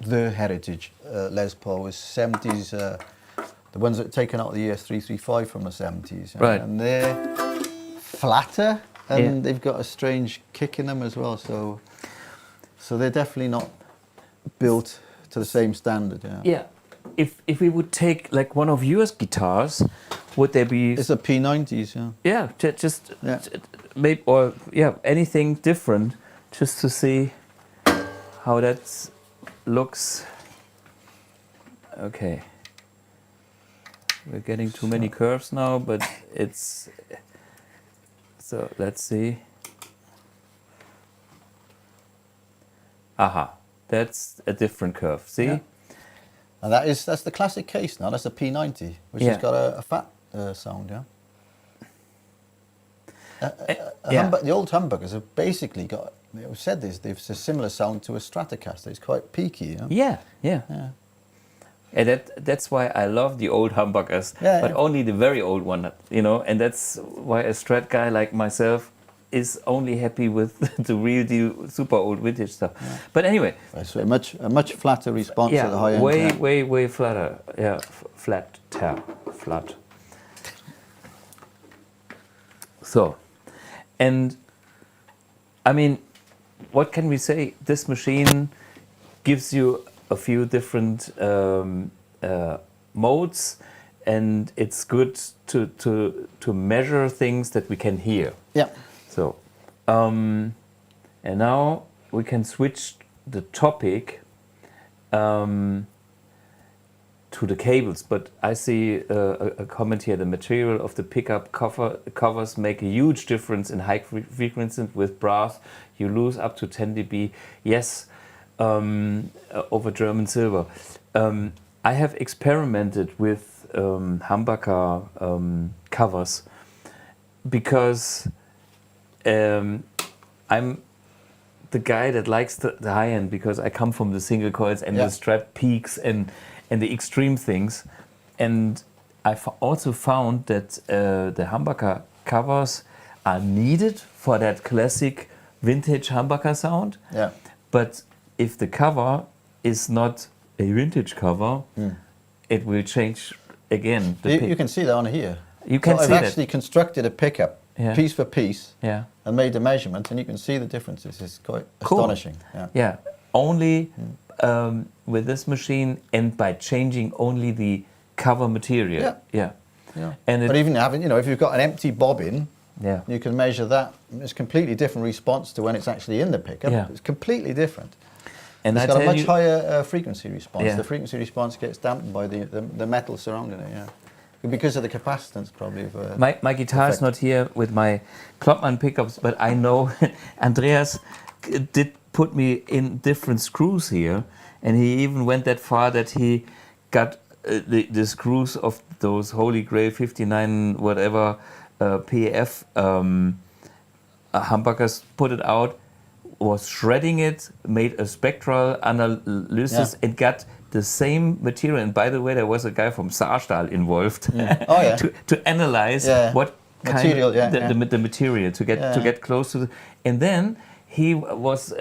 the Heritage Les Paul with 70s, the ones that are taken out of the ES335 from the 70s. Right. And they're flatter and they've got a strange kick in them as well. So So they're definitely not built to the same standard. Yeah. Yeah. If we would take like one of your guitars, would there be? It's a P90s. Yeah. Yeah, just maybe, or anything different, just to see how that looks. Okay. We're getting too many curves now, but it's... So, let's see. Aha, that's a different curve, see? Yeah. And that's the classic case now, that's a P90, which has got a fat sound, yeah? The old humbuckers have basically got, they've said this, they've a similar sound to a Stratocaster, it's quite peaky, yeah? Yeah. And that's why I love the old humbuckers, but only the very old one, you know, and that's why a Strat guy like myself is only happy with the real deal, super old vintage stuff. Yeah. But anyway, so a much flatter response at the high end. Way flatter. Yeah, flat. So, and I mean, what can we say? This machine gives you a few different modes, and it's good to measure things that we can hear. Yeah. So, and now we can switch the topic to the cables. But I see a comment here: the material of the pickup covers make a huge difference in high frequency. With brass, you lose up to 10 dB. Yes. Over German silver. I have experimented with humbucker covers because I'm the guy that likes the high end, because I come from the single coils and the Strat peaks and the extreme things. And I've also found that the humbucker covers are needed for that classic vintage humbucker sound. Yeah. But if the cover is not a vintage cover, it will change again. You can see that on here. You can see that. I've actually constructed a pickup piece for piece and made the measurement, and you can see the differences. It's quite astonishing. Yeah. Only with this machine, and by changing only the cover material. Yeah. And but even having, if you've got an empty bobbin, you can measure that. It's a completely different response to when it's actually in the pickup. It's completely different. And it's got a much higher frequency response. The frequency response gets dampened by the metal surrounding it, because of the capacitance, probably. My guitar is not here with my Klopman pickups, but I know Andreas did put me in different screws here, and he even went that far that he got the screws of those Holy Grail 59 whatever PF humbuckers, put it out, was shredding it, made a spectral analysis, and got the same material. And by the way, there was a guy from Saarstahl involved to analyze what material, the material to get close to and then he was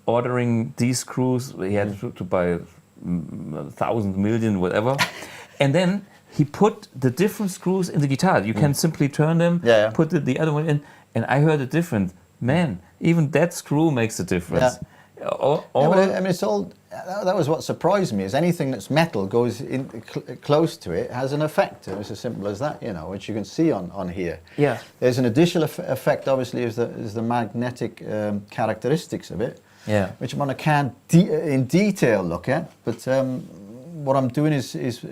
ordering these screws. He had to buy 1,000 million whatever, and then he put the different screws in the guitar. You can simply turn them, put the other one in, and I heard a difference. Man, even that screw makes a difference. It's all. That was what surprised me. Is anything that's metal goes in close to it has an effect. It's as simple as that, which you can see on here. Yeah. There's an additional effect, obviously, is the magnetic characteristics of it. Yeah. Which one I can't in detail look at, but. What I'm doing is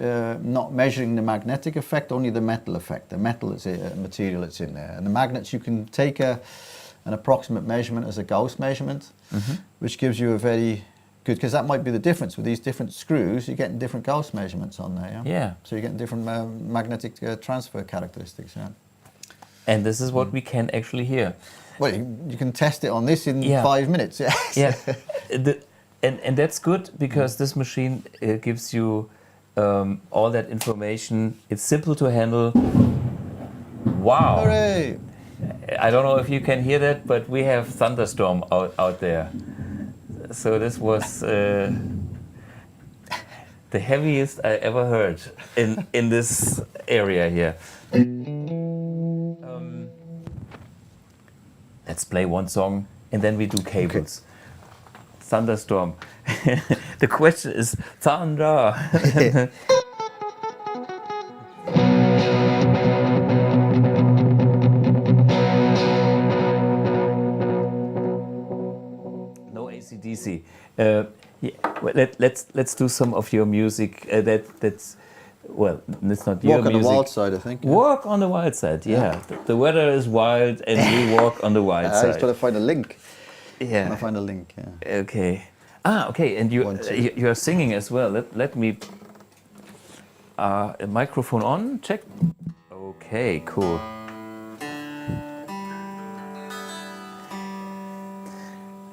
not measuring the magnetic effect, only the metal effect. The metal is a material that's in there. And the magnets, you can take an approximate measurement as a Gauss measurement, which gives you a very good, because that might be the difference. With these different screws, you're getting different Gauss measurements on there. Yeah. So you're getting different magnetic transfer characteristics. Yeah. And this is what we can actually hear. Well, you can test it on this in 5 minutes. Yeah. And that's good, because this machine gives you all that information. It's simple to handle. Wow! Hooray! I don't know if you can hear that, but we have thunderstorm out there. So this was the heaviest I ever heard in this area here. Let's play one song and then we do cables. thunderstorm. The question is thunder. No AC/DC. Yeah, well, let's do some of your music. That's well, it's not your Walk music. on the wild side, I think. Yeah. Walk on the wild side. Yeah, the weather is wild, and we walk on the wild I was side. trying to find a link. Yeah. I find a link. Yeah. Okay. Okay, and you are singing as well. Let me. A microphone on. Check. Okay. Cool.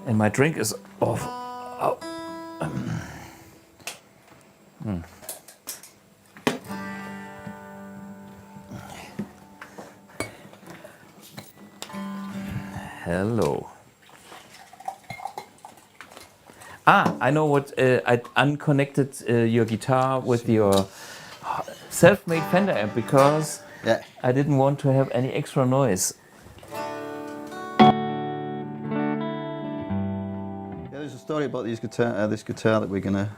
And my drink is off. Oh. Hello. I know what. I unconnected your guitar with your self-made Fender amp because I didn't want to have any extra noise. There's a story about this guitar that we're gonna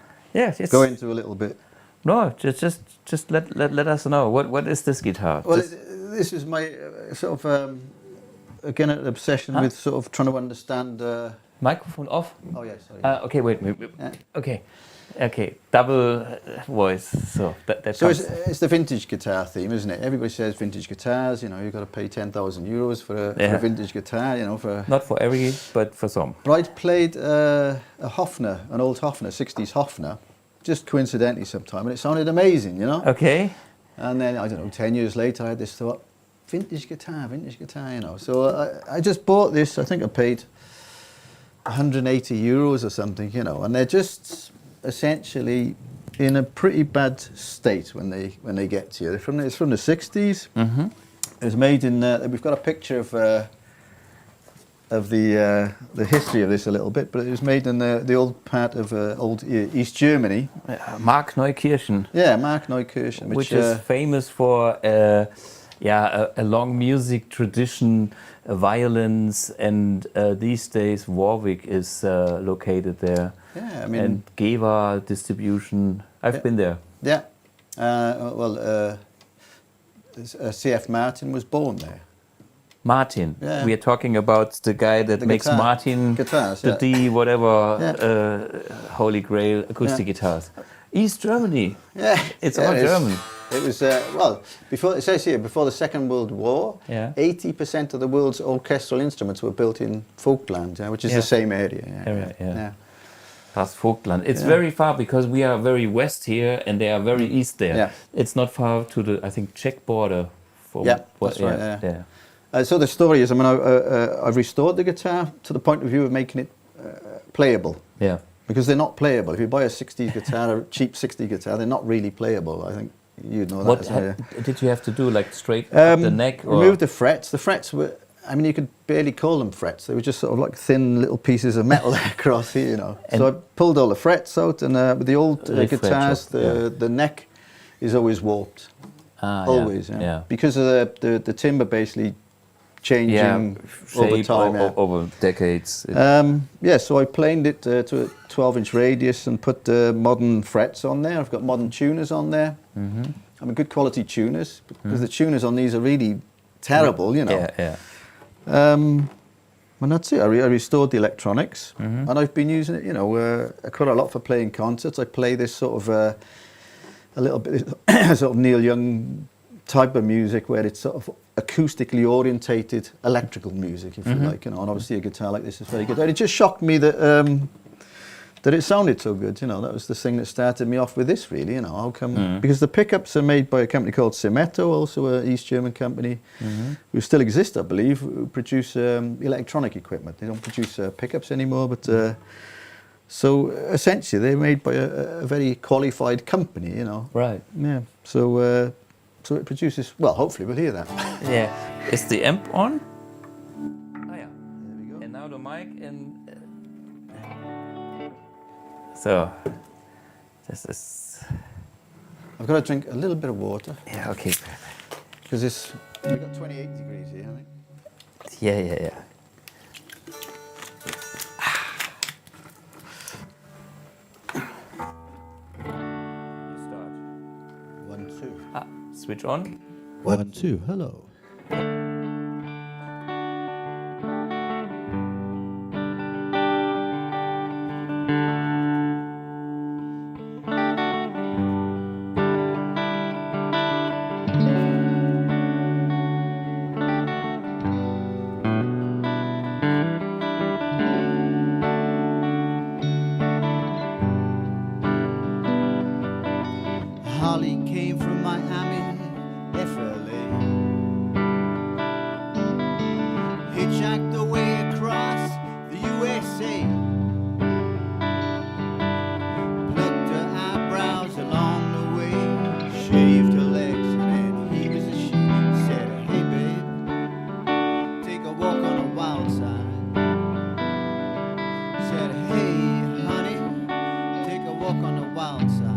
go into a little bit. No, just let us know. What is this guitar? Well, this is my sort of again an obsession with sort of trying to understand. Microphone off. Oh yeah, sorry. Okay, wait. Okay, double voice. So that. So it's the vintage guitar theme, isn't it? Everybody says vintage guitars. You know, you've got to pay 10,000 euros for a vintage guitar. You know, for not for every, but for some. But I played a Hofner, an old Hofner, 60s Hofner, just coincidentally sometime, and it sounded amazing. You know. Okay. And then I don't know, 10 years later, I had this thought, vintage guitar. You know. So I just bought this. I think I paid 180 euros or something. You know, and they're just essentially in a pretty bad state when they get to you. It's from the 60s. Mm-hmm. It was made in. We've got a picture of the history of this a little bit, but it was made in the old part of old East Germany. Markneukirchen. Yeah, Markneukirchen, which is famous for a long music tradition, violins, and these days Warwick is located there. Yeah, I mean, and Geva distribution. I've been there. Yeah, C.F. Martin was born there. Martin. Yeah. We are talking about the guy that makes guitar. Martin Guitars, the D whatever Holy Grail acoustic guitars. East Germany. Yeah, it's all German. It was before. It says here before the Second World War. 80% of the world's orchestral instruments were built in Vogtland, which is the same area. Yeah. Das Vogtland. It's very far because we are very west here and they are very east there. Yeah. It's not far to the Czech border. That's right. Yeah. So the story is, I mean, I've restored the guitar to the point of view of making it playable. Yeah. Because they're not playable. If you buy a 60s guitar, a cheap 60s guitar, they're not really playable. I think you'd know that. What did you have to do? Like straight up the neck? Or? Remove the frets. The frets were, I mean, you could barely call them frets. They were just sort of like thin little pieces of metal across here, you know. So I pulled all the frets out, and with the old guitars, the neck is always warped. Always, yeah. Because of the timbre basically changing over time. Over decades. So I planed it to a 12-inch radius and put modern frets on there. I've got modern tuners on there. Mm-hmm. I mean, good quality tuners, because the tuners on these are really terrible, you know. And that's it. I restored the electronics, and I've been using it, you know, quite a lot for playing concerts. I play this sort of a little bit sort of Neil Young type of music, where it's sort of acoustically orientated electrical music, if you like, you know. And obviously a guitar like this is very good. And it just shocked me that that it sounded so good, you know. That was the thing that started me off with this, really, you know. How come? Because the pickups are made by a company called Simetto, also an East German company, who still exist, I believe, who produce electronic equipment. They don't produce pickups anymore, but so essentially they're made by a very qualified company, you know. Right. Yeah. So so it produces, well, hopefully we'll hear that. Yeah. Is the amp on? Oh yeah. There we go. And now the mic and so this is. I've got to drink a little bit of water. Yeah. Okay. Because we've got 28 degrees here, I think. Yeah. switch on. 1, 2, hello. Holly came from Miami, FLA. Hitchhiked away across the USA. Plucked her eyebrows along the way. Shaved her legs and then he was a she. Said, hey babe, take a walk on the wild side. Said, hey honey, take a walk on the wild side.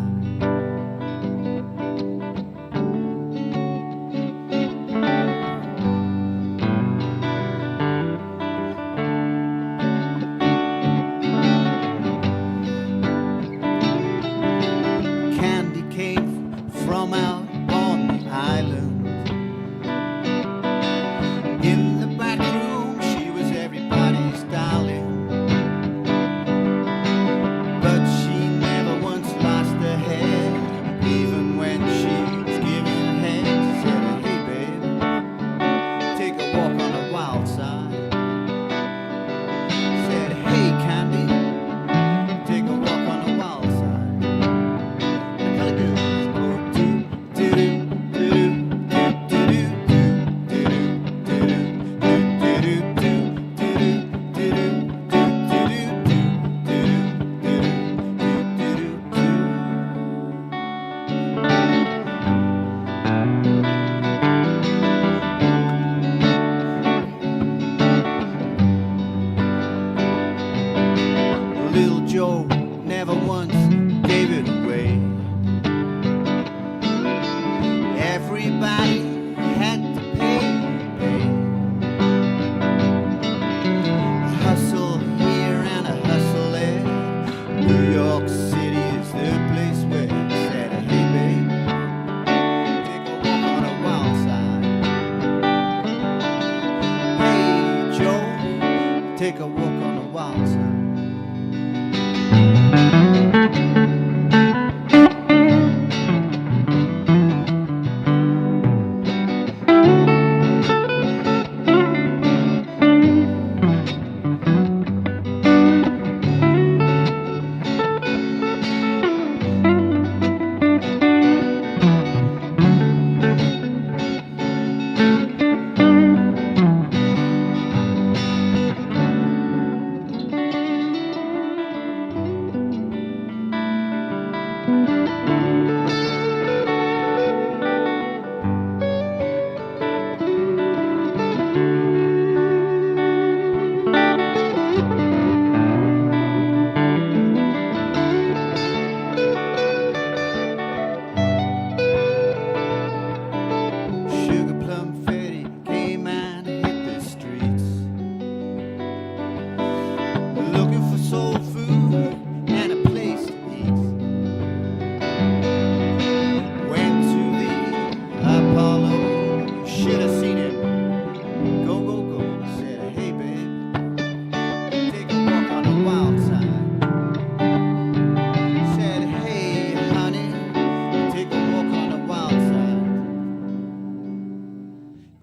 Take a walk on the wild side.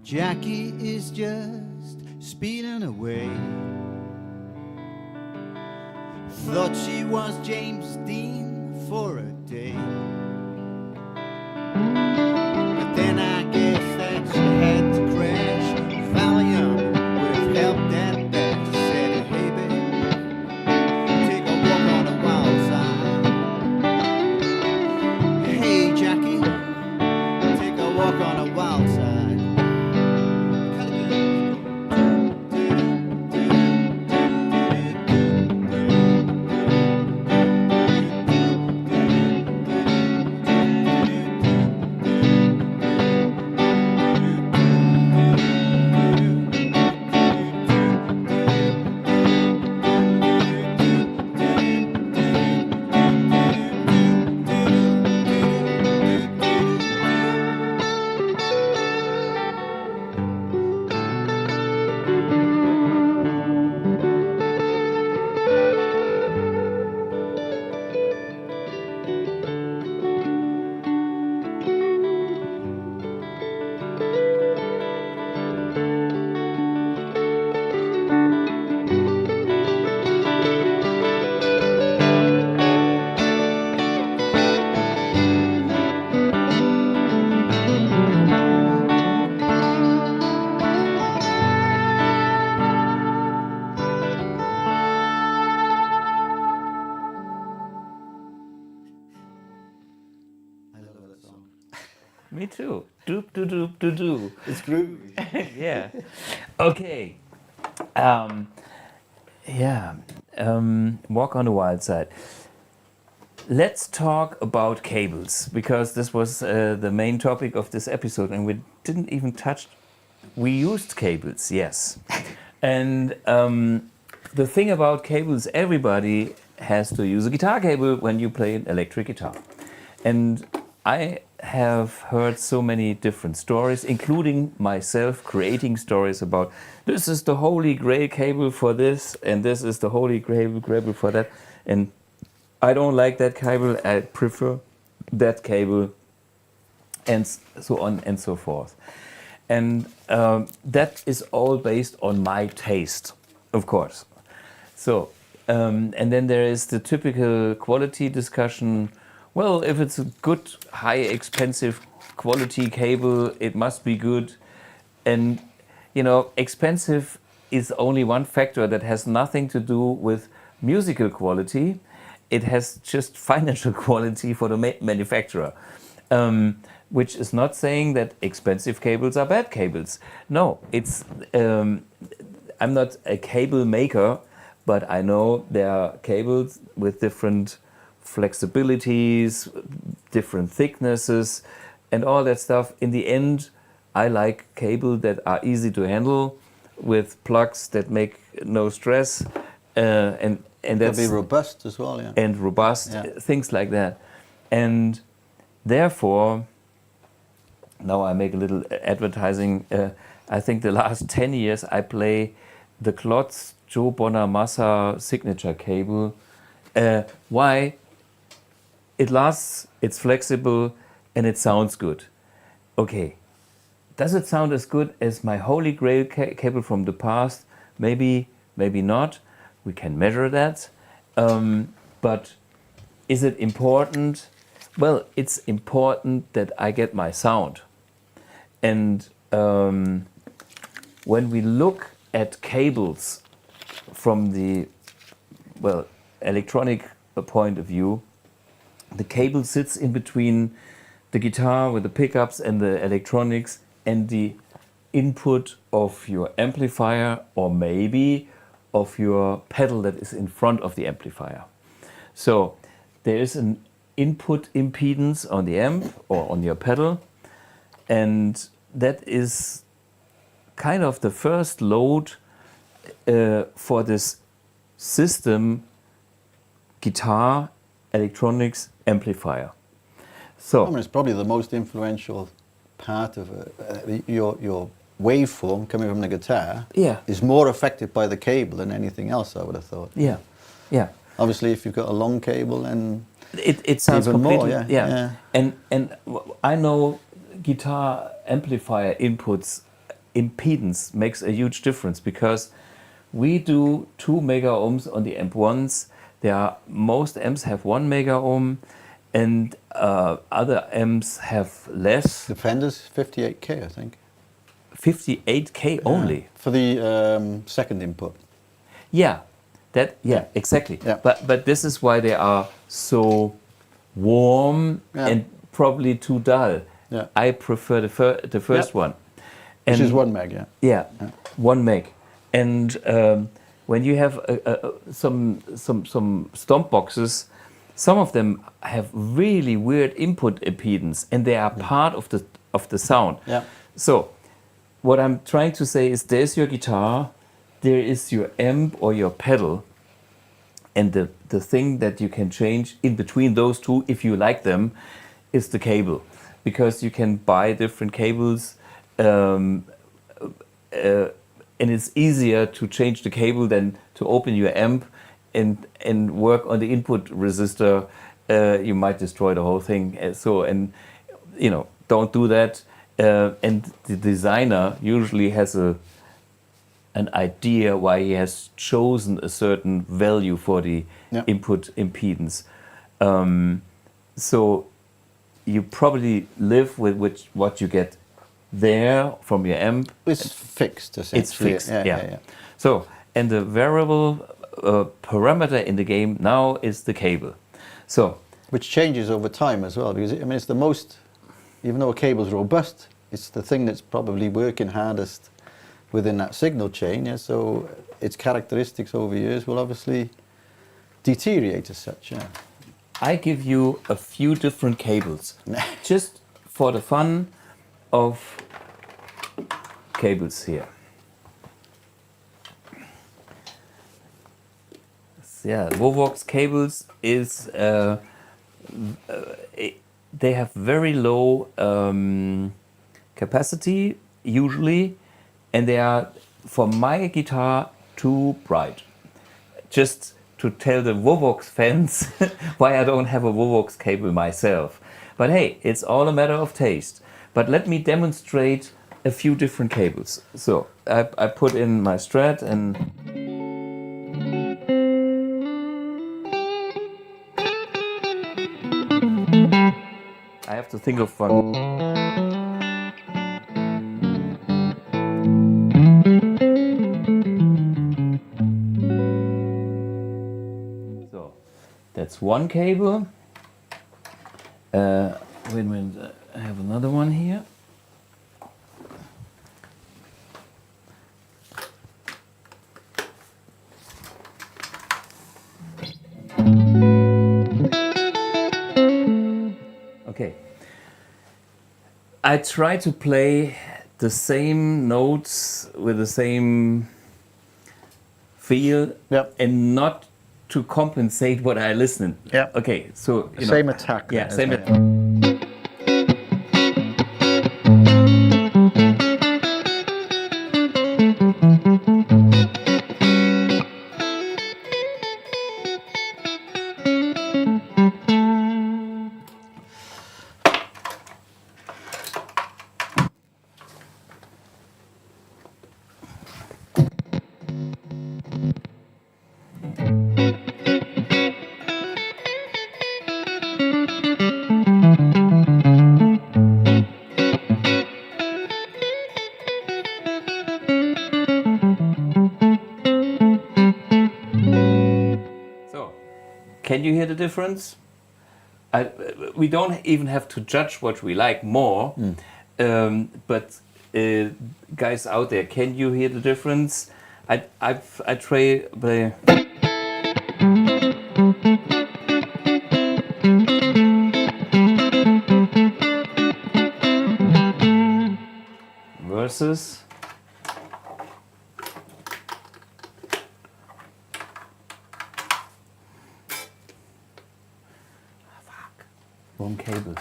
Jackie is just speeding away. Thought she was James Dean for a day. But then I guess that she had to crash. Valium would have helped that dash. Said, hey babe, take a walk on the wild side. Hey Jackie, take a walk on the wild side. too. Doop, doop, doop, doop, doop. It's groovy. Yeah. Okay. Yeah. Walk on the wild side. Let's talk about cables, because this was the main topic of this episode, and we didn't even touch. We used cables, yes. And the thing about cables, everybody has to use a guitar cable when you play an electric guitar. And I have heard so many different stories, including myself creating stories about this is the holy grail cable for this, and this is the holy grail cable for that. And I don't like that cable, I prefer that cable, and so on and so forth. And that is all based on my taste, of course. So, and then there is the typical quality discussion. Well, if it's a good, high, expensive quality cable, it must be good. And, you know, expensive is only one factor that has nothing to do with musical quality. It has just financial quality for the manufacturer. Which is not saying that expensive cables are bad cables. No, it's I'm not a cable maker, but I know there are cables with different flexibilities, different thicknesses, and all that stuff. In the end, I like cable that are easy to handle, with plugs that make no stress, and that's be robust as well, yeah. And robust, things like that. And therefore, now I make a little advertising. I think the last 10 years I play the Klotz Joe Bonamassa signature cable. Why? It lasts, it's flexible, and it sounds good. Okay, does it sound as good as my Holy Grail cable from the past? Maybe, maybe not. We can measure that. But is it important? Well, it's important that I get my sound. And when we look at cables from the, well, electronic point of view, the cable sits in between the guitar with the pickups and the electronics and the input of your amplifier, or maybe of your pedal that is in front of the amplifier. So there is an input impedance on the amp or on your pedal, and that is kind of the first load for this system, guitar, electronics, amplifier. So I mean, it's probably the most influential part of your waveform coming from the guitar. Is more affected by the cable than anything else, I would have thought. Yeah. Obviously, if you've got a long cable, and it sounds even completely more, yeah. And I know guitar amplifier inputs impedance makes a huge difference, because we do 2 mega ohms on the amp ones. Most amps have 1 mega ohm, and other amps have less. The Fender's 58K, I think. 58K only for the second input. Exactly. But this is why they are so warm and probably too dull. I prefer the first one. Which is 1 meg, 1 meg. And when you have some stomp boxes, some of them have really weird input impedance, and they are part of the sound. So what I'm trying to say is, there's your guitar, there is your amp or your pedal, and the thing that you can change in between those two, if you like them, is the cable. Because you can buy different cables, and it's easier to change the cable than to open your amp and work on the input resistor. You might destroy the whole thing. Don't do that. And the designer usually has an idea why he has chosen a certain value for the input impedance. So you probably live with what you get there from your amp. It's fixed, essentially. It's fixed, So, and the variable parameter in the game now is the cable. So, which changes over time as well, because I mean, it's the most even though a cable's robust, it's the thing that's probably working hardest within that signal chain. Yeah? So its characteristics over years will obviously deteriorate as such. Yeah. I give you a few different cables, just for the fun of cables here. Yeah, Vovox cables is they have very low capacity usually, and they are, for my guitar, too bright. Just to tell the Vovox fans why I don't have a Vovox cable myself. But hey, it's all a matter of taste. But let me demonstrate a few different cables. So I put in my Strat and I have to think of one. So that's one cable. Wait a minute, I have another one here. Okay. I try to play the same notes with the same feel, Yep. and not to compensate what I listen. Yep. Okay, so you Same know, attack. Yeah, same. So, can you hear the difference? We don't even have to judge what we like more, but guys out there, can you hear the difference? I try play. Versus wrong cable.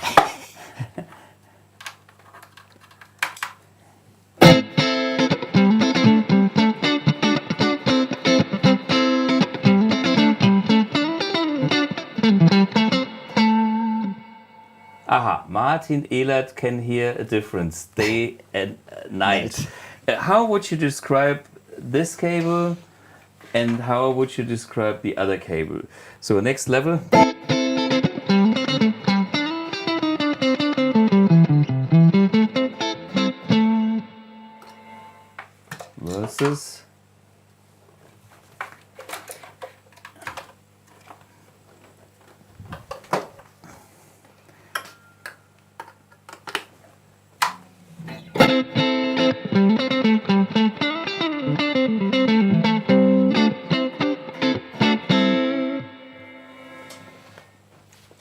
Aha, Martin Ehlert can hear a difference day and night. How would you describe this cable, and how would you describe the other cable? So next level. Versus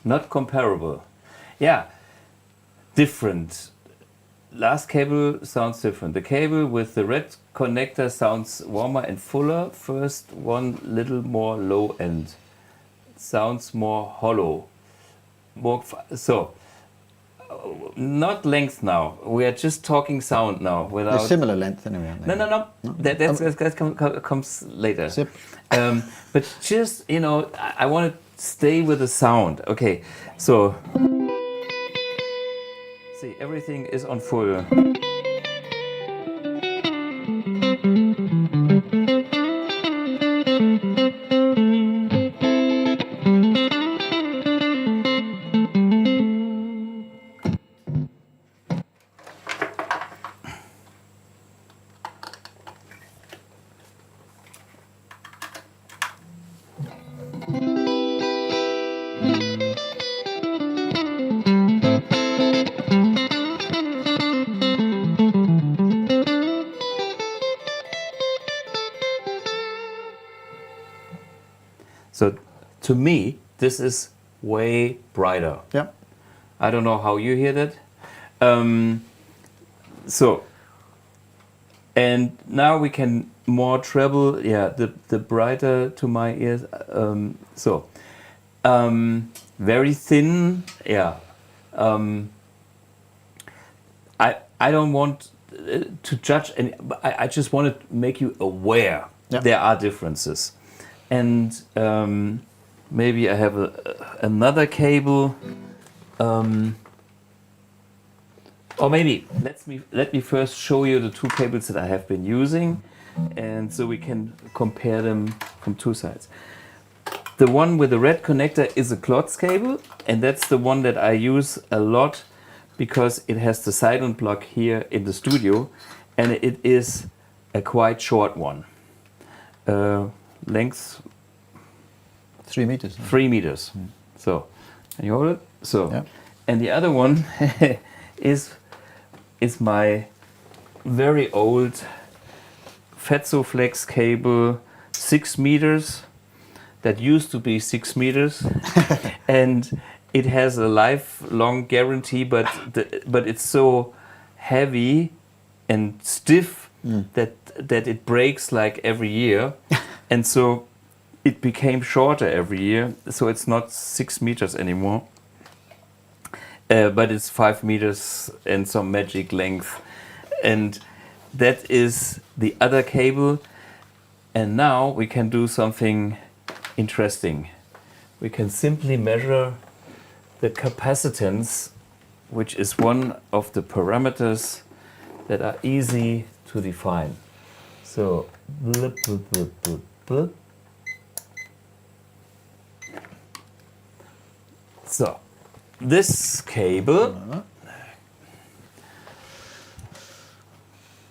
not comparable. Yeah, different. Last cable sounds different. The cable with the red connector sounds warmer and fuller. First one little more low end. Sounds more hollow. So, not length now. We are just talking sound now. Without They're similar length anyway, aren't they? No. That comes later. Zip. But just, you know, I want to stay with the sound. Okay, so see, everything is on full. So to me, this is way brighter. Yeah. I don't know how you hear that. So, and now we can more treble, yeah, the brighter to my ears. Very thin, yeah. I don't want to judge, and I just want to make you aware there are differences. And maybe I have another cable. Or maybe let me first show you the two cables that I have been using, and so we can compare them from two sides. The one with the red connector is a Klotz cable, and that's the one that I use a lot because it has the silent plug here in the studio, and it is a quite short one. Length 3 meters. 3 meters. So, can you hold it? So, yeah. And the other one is my very old Flex cable, 6 meters. That used to be 6 meters, and it has a lifelong guarantee. But it's so heavy and stiff that it breaks like every year, and so it became shorter every year. So it's not 6 meters anymore. But it's 5 meters and some magic length. And that is the other cable. And now we can do something interesting. We can simply measure the capacitance, which is one of the parameters that are easy to define. So, blip, blip, blip, blip, blip. So, this cable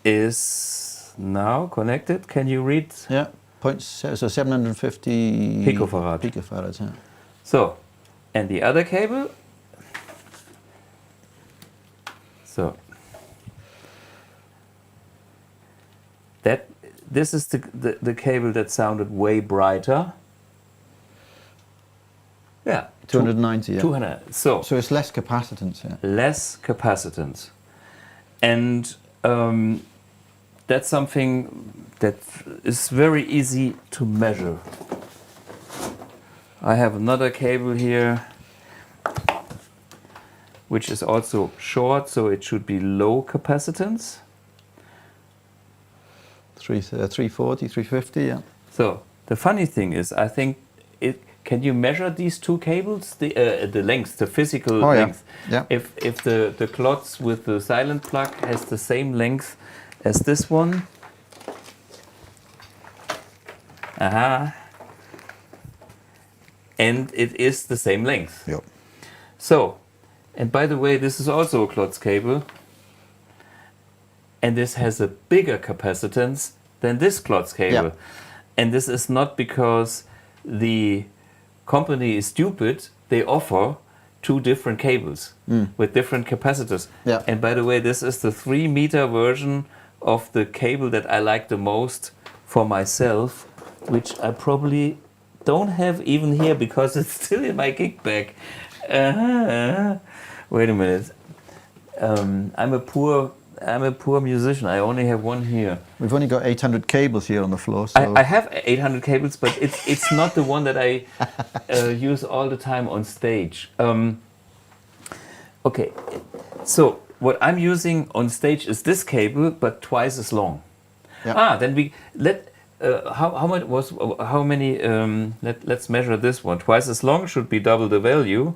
is now connected. Can you read? Yeah, so 750 picofarads. Yeah. So, and the other cable. So this is the cable that sounded way brighter. Yeah, 290. Yeah. 200. So it's less capacitance. Yeah. Less capacitance, and that's something that is very easy to measure. I have another cable here, which is also short, so it should be low capacitance. 340, 350. Yeah. So the funny thing is, I think can you measure these two cables, the length, the physical length? Yeah. If the Klotz with the silent plug has the same length as this one. And it is the same length. Yep. So, and by the way, this is also a Klotz cable. And this has a bigger capacitance than this Klotz cable. Yep. And this is not because the company is stupid. They offer two different cables with different capacitors. Yeah. And by the way, this is the 3 meter version of the cable that I like the most for myself, which I probably don't have even here because it's still in my gig bag. Wait a minute. I'm a poor musician. I only have one here. We've only got 800 cables here on the floor. So. I have 800 cables, but it's not the one that I use all the time on stage. Okay, so what I'm using on stage is this cable, but twice as long. Yeah. Then we how many? Let's measure this one. Twice as long should be double the value.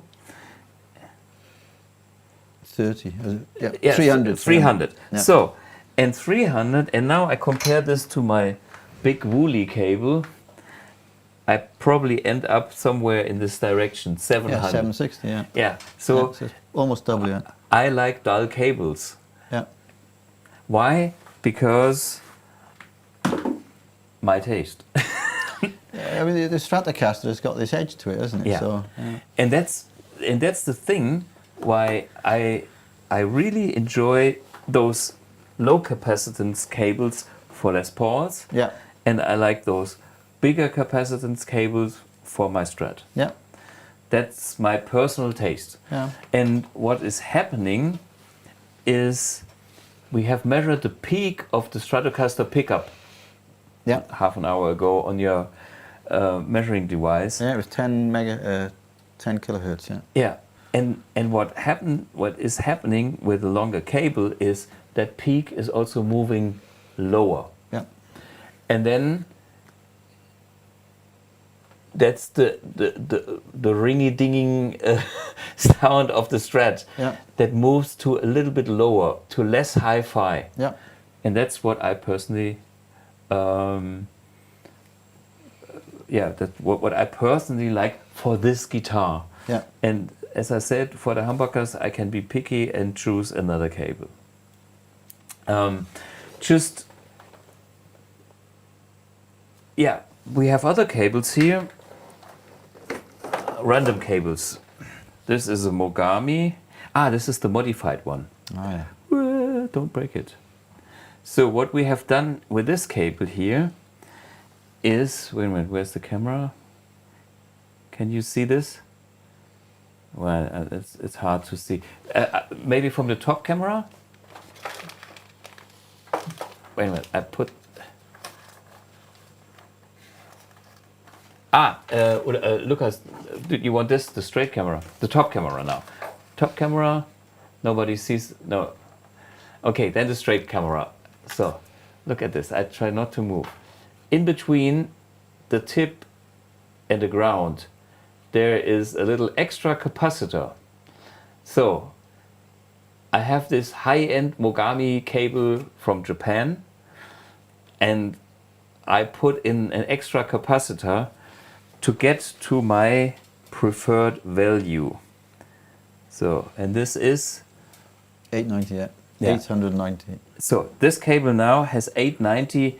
30. Yeah, 300. 300. Yeah. So, and 300, and now I compare this to my big woolly cable. I probably end up somewhere in this direction, 700. Yeah, 760. Yeah. Yeah. So almost double. Yeah. I like dull cables. Yeah. Why? Because my taste. Yeah, I mean, the Stratocaster has got this edge to it, hasn't it? Yeah. So, yeah. And that's the thing why I really enjoy those low capacitance cables for Les Pauls. Yeah. And I like those bigger capacitance cables for my Strat. Yeah. That's my personal taste. Yeah. And what is happening is we have measured the peak of the Stratocaster pickup half an hour ago on your measuring device. Yeah, it was 10 kilohertz. Yeah. Yeah, and what is happening with the longer cable is that peak is also moving lower. Yeah. And then that's the ringy-dinging sound of the Strat that moves to a little bit lower, to less hi-fi. Yeah. And that's what I personally, that's what I personally like for this guitar. Yeah. And as I said, for the humbuckers, I can be picky and choose another cable. We have other cables here. Random cables. This is a Mogami. This is the modified one. Oh, yeah. Don't break it. So what we have done with this cable here is, wait a minute, where's the camera? Can you see this? Well, it's hard to see. Maybe from the top camera? Wait a minute, I put... Lucas, do you want this, the straight camera? The top camera now. Top camera, nobody sees, no. Okay, then the straight camera. So, look at this, I try not to move. In between the tip and the ground, there is a little extra capacitor. So, I have this high-end Mogami cable from Japan, and I put in an extra capacitor to get to my preferred value. So, and this is 890, yeah. 890. So this cable now has 890,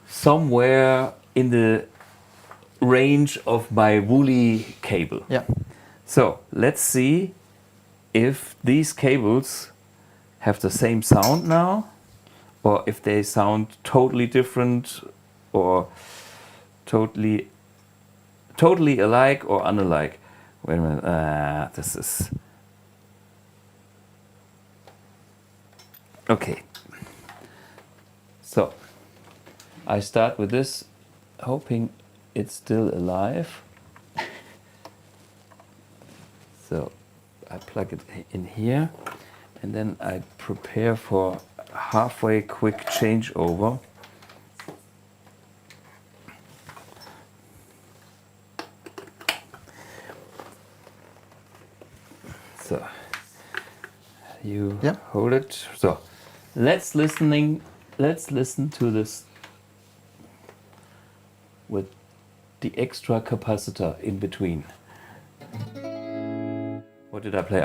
somewhere in the range of my Woolly cable. Yeah. So let's see if these cables have the same sound now, or if they sound totally different, or totally alike or unalike. Wait a minute, this is... Okay. So, I start with this, hoping it's still alive. So, I plug it in here, and then I prepare for halfway quick changeover. So you hold it. So let's listen to this with the extra capacitor in between. What did I play?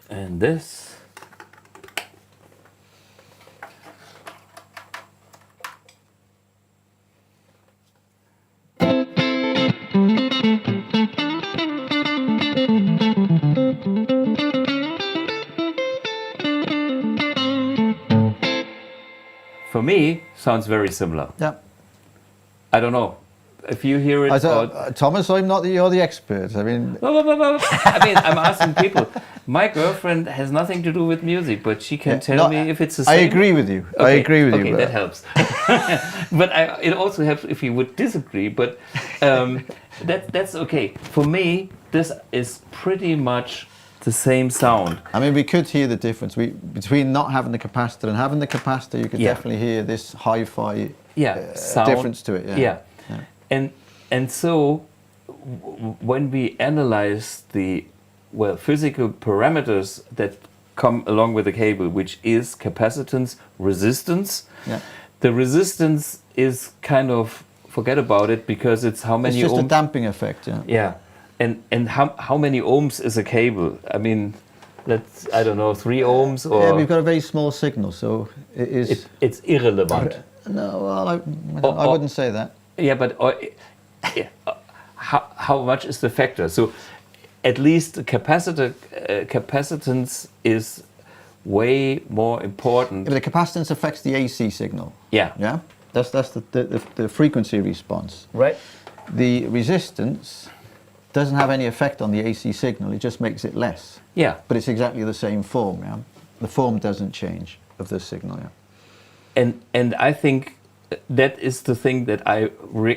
And this. For me, sounds very similar. Yeah. I don't know if you hear it. Thomas, you're the expert. I mean, I'm asking people. My girlfriend has nothing to do with music, but she can tell me if it's the same. I agree with you. Okay. I agree with you. Okay, that helps. But it also helps if you would disagree. But that's okay. For me, this is pretty much the same sound. I mean, we could hear the difference between not having the capacitor and having the capacitor. You could definitely hear this hi-fi difference to it. Yeah. And so when we analyze the physical parameters that come along with the cable, which is capacitance, resistance. Yeah. The resistance is kind of, forget about it, because it's how many ohms. It's just a damping effect, yeah. Yeah, and how many ohms is a cable? I mean, I don't know, 3 ohms or... Yeah, we've got a very small signal, so it is... It's irrelevant. No, well, I wouldn't say that. Yeah, but how much is the factor? So at least the capacitance is way more important. If the capacitance affects the AC signal. Yeah. Yeah. That's the frequency response. Right. The resistance doesn't have any effect on the AC signal. It just makes it less. Yeah. But it's exactly the same form. Yeah. The form doesn't change of the signal. Yeah. And I think that is the thing that I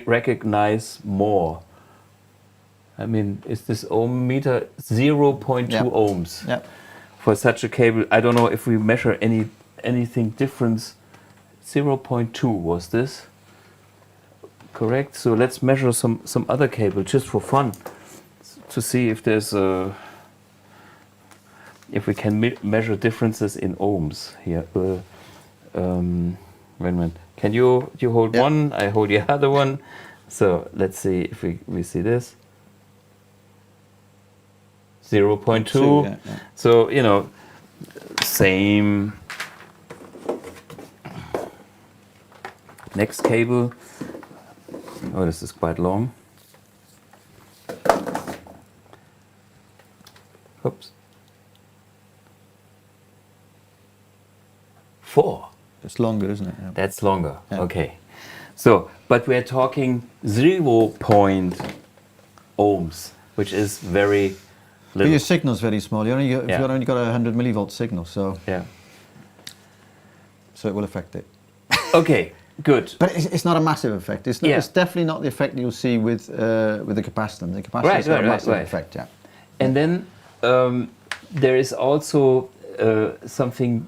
recognize more. I mean, is this ohm meter 0.2 Yeah. ohms Yeah. for such a cable? I don't know if we measure anything difference. 0.2 was this correct? So let's measure some other cable just for fun to see if there's if we can measure differences in ohms here. Wait a minute. Can you hold one? I hold the other one. So let's see if we see this. 0.2. Yeah, yeah. So, you know, same. Next cable. Oh, this is quite long. Oops. 4. It's longer, isn't it? Yeah. That's longer. Yeah. Okay. So, but we're talking 0 ohms, which is very But little. your signal's very small. You've only got a 100 millivolt signal, so Yeah. it will affect it. Okay, good. But it's not a massive effect. It's definitely not the effect you'll see with the capacitance. The capacitance got a massive effect. Yeah. And then there is also something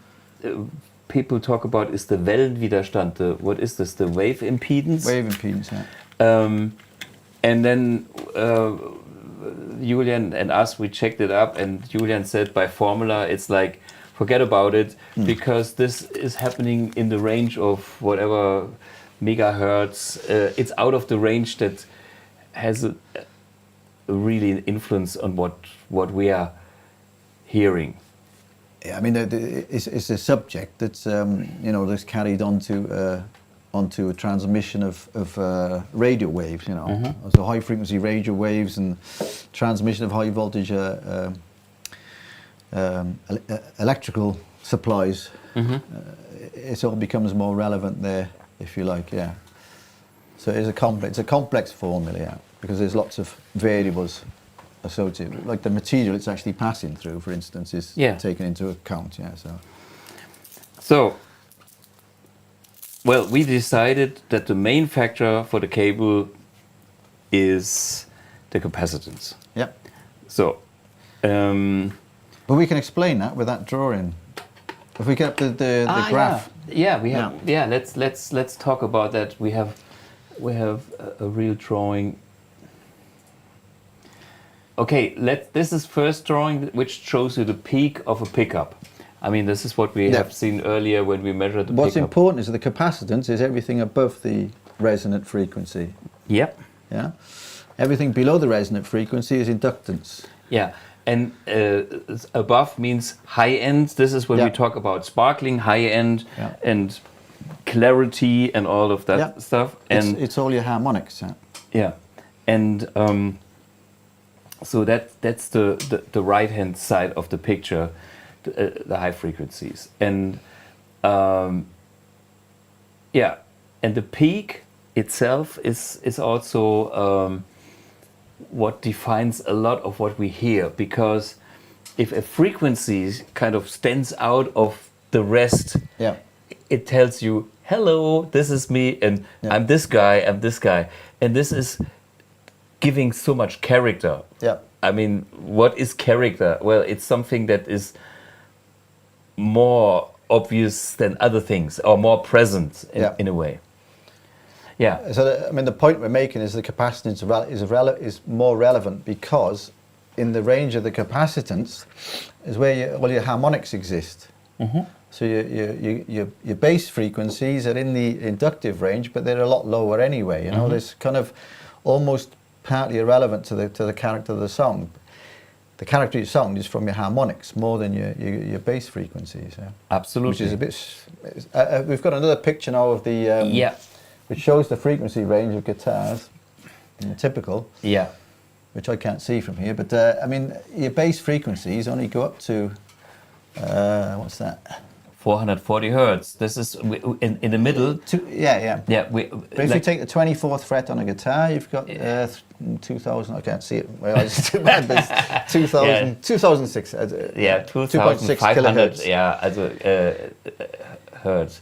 people talk about is the Wellenwiderstand. What is this? The wave impedance. Wave impedance. Yeah. And then Julian and us, we checked it up, and Julian said by formula it's like forget about it because this is happening in the range of whatever megahertz. It's out of the range that has a really influence on what we are hearing. Yeah, I mean, it's a subject that's that's carried onto a transmission of radio waves. So high frequency radio waves and transmission of high voltage electrical supplies. It all becomes more relevant there, if you like. Yeah. So it's a complex formula, yeah, because there's lots of variables associated, like the material it's actually passing through, for instance, is taken into account. Yeah. So, well, we decided that the main factor for the cable is the capacitance. Yeah. So, but we can explain that with that drawing. If we get the graph. Yeah, we have. Yeah, let's talk about that. We have a real drawing. Okay, this is first drawing which shows you the peak of a pickup. I mean, this is what we have seen earlier when we measured the What's pickup. important is the capacitance is everything above the resonant frequency. Yep. Yeah. Everything below the resonant frequency is inductance. Yeah. And above means high end. This is when we talk about sparkling, high end, and clarity and all of that stuff. And it's all your harmonics. Yeah. Yeah. And so that's the right hand side of the picture, the high frequencies. And and the peak itself is also what defines a lot of what we hear, because if a frequency kind of stands out of the rest, it tells you, hello, this is me, and I'm this guy, and this is giving so much character. Yeah. I mean, what is character? Well, it's something that is more obvious than other things, or more present in a way. Yeah. So, the point we're making is the capacitance is more relevant because in the range of the capacitance is where all your harmonics exist. So your bass frequencies are in the inductive range, but they're a lot lower anyway. There's kind of almost partly irrelevant to the character of the song. The character of your song is from your harmonics more than your bass frequencies. Yeah? Absolutely. Which is a bit. We've got another picture now of the which shows the frequency range of guitars, typical. Yeah. Which I can't see from here, but I mean, your bass frequencies only go up to, what's that? 440 hertz. This is in the middle. Yeah. Yeah. But if you take the 24th fret on a guitar, you've got 2000. I can't see it. My eyes are too bad. But it's 2000, 2006. Yeah, 2.6 kilohertz. Yeah, also hertz.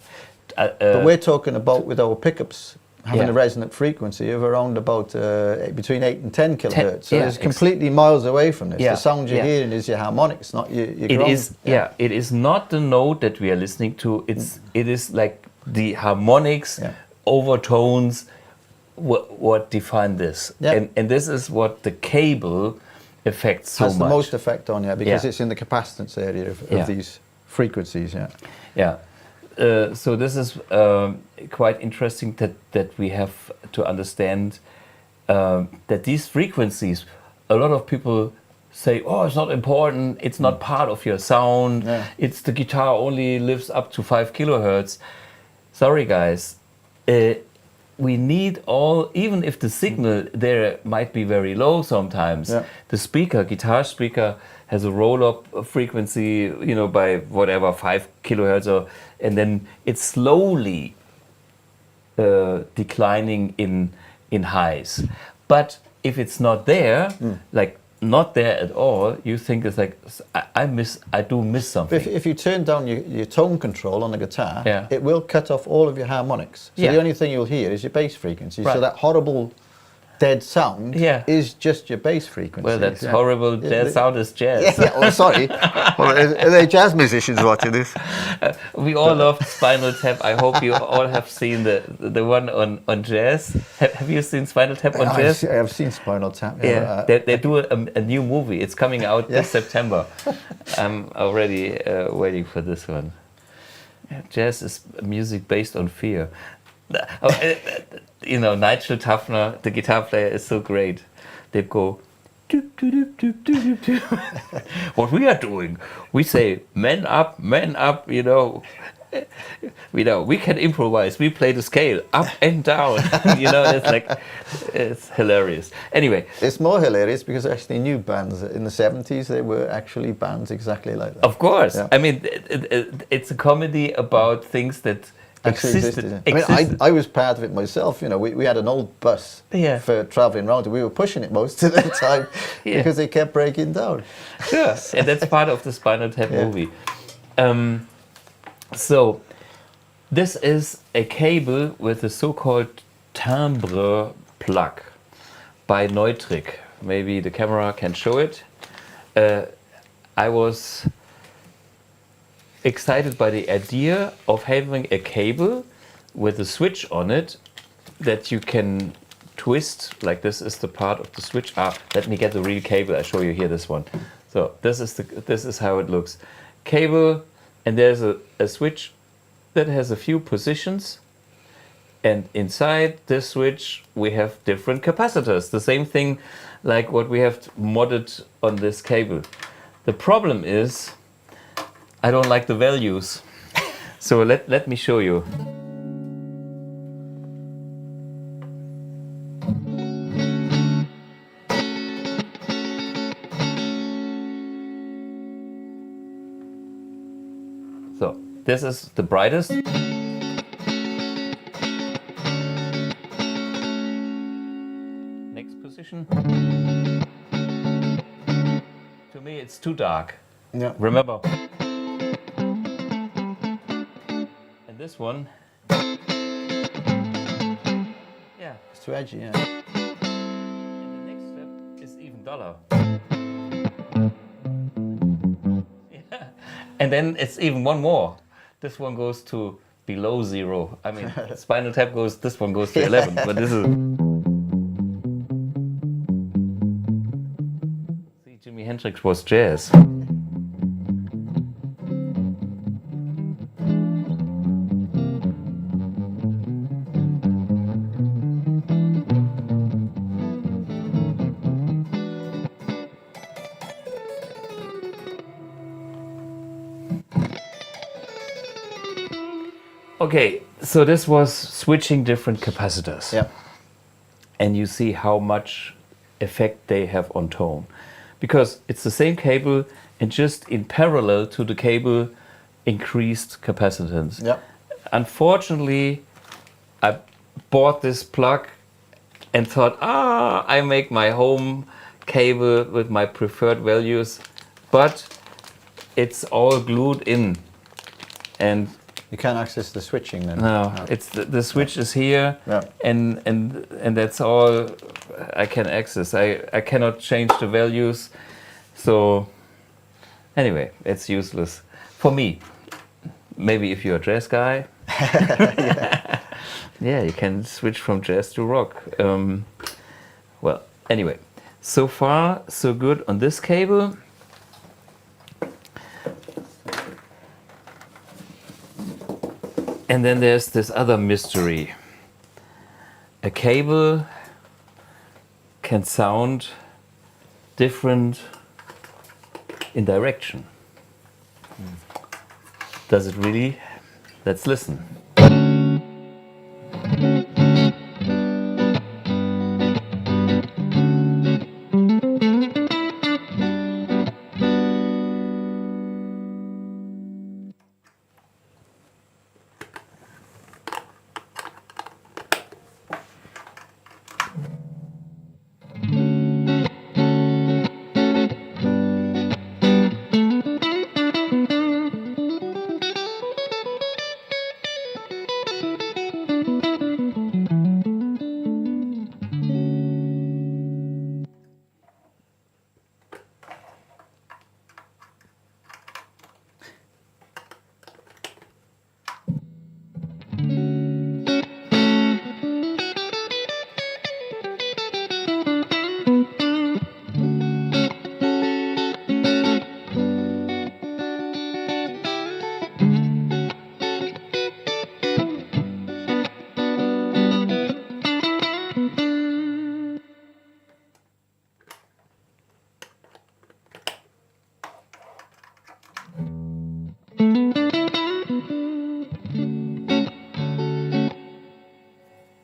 But we're talking about with our pickups having Yeah. a resonant frequency of around about between 8 and 10 kilohertz. So yeah, it's completely miles away from this. Yeah, The sound you're yeah. hearing is your harmonics, not your It ground. is, it is not the note that we are listening to. It is like the harmonics, overtones, what define this. Yeah. And this is what the cable affects so has much. the most effect on you because Yeah. it's in the capacitance area of Yeah. these frequencies. Yeah. Yeah. So this is quite interesting that we have to understand that these frequencies, a lot of people say, oh, it's not important, it's not part of your sound, it's the guitar only lives up to 5 kilohertz. Sorry guys, we need all, even if the signal there might be very low sometimes, the speaker, guitar speaker, has a roll-up frequency, you know, by whatever, 5 kilohertz, and then it's slowly declining in highs. But if it's not there, like not there at all, you think it's like, I do miss something. If you turn down your tone control on the guitar, Yeah. it will cut off all of your harmonics. So Yeah. the only thing you'll hear is your bass frequency. Right. So that horrible dead sound is just your bass frequency. Well, that's horrible. Their sound is jazz. Oh, sorry. Well, are they jazz musicians watching this? We all love Spinal Tap. I hope you all have seen the one on jazz. Have you seen Spinal Tap on jazz? I've seen Spinal Tap. Yeah, they do a new movie. It's coming out this September. I'm already waiting for this one. Jazz is music based on fear. You know, Nigel Tufner, the guitar player, is so great. They go, doop, doop, doop, doop, doop, doop. What we are doing, we say, man up, you know. We can improvise. We play the scale up and down. You know, it's hilarious. Anyway, it's more hilarious because actually new bands in the 70s, they were actually bands exactly like that. Of course. I mean, it's a comedy about things that existed. I mean, I was part of it myself. You know, we had an old bus for travelling around, and we were pushing it most of the time because they kept breaking down. Sure, and that's part of the Spinal Tap movie. So, this is a cable with a so-called Timbre plug by Neutrik. Maybe the camera can show it. I was excited by the idea of having a cable with a switch on it that you can twist, like this is the part of the switch. Let me get the real cable. I show you here this one. So this is how it looks. Cable, and there's a switch that has a few positions, and inside this switch we have different capacitors. The same thing like what we have modded on this cable. The problem is I don't like the values. So let me show you. So this is the brightest. Next position. To me it's too dark. Yeah. Remember. And this one. Yeah. It's too edgy, yeah. And the next step is even duller. Yeah. And then it's even one more. This one goes to below 0. I mean, Spinal Tap goes, this one goes to 11, but this is... See, Jimi Hendrix was jazz. Okay, So this was switching different capacitors. Yeah. And you see how much effect they have on tone. Because it's the same cable and just in parallel to the cable increased capacitance. Yeah. Unfortunately, I bought this plug and thought, I make my home cable with my preferred values, but it's all glued in. And you can't access the switching then? No, it's the switch is here, yeah. and that's all I can access. I cannot change the values, so anyway, it's useless for me. Maybe if you're a jazz guy, yeah, you can switch from jazz to rock. Well, anyway, so far so good on this cable. And then there's this other mystery. A cable can sound different in direction. Does it really? Let's listen.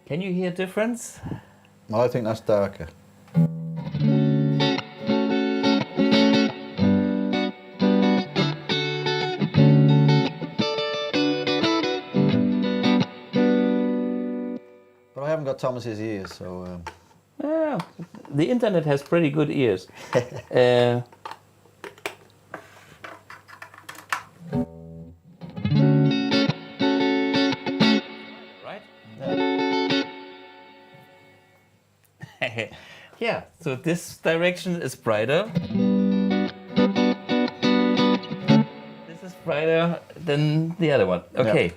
Can you hear difference? Well, I think that's darker. But I haven't got Thomas's ears, so... Yeah, the internet has pretty good ears. Right? Yeah, so this direction is brighter. This is brighter than the other one. Okay. Yeah.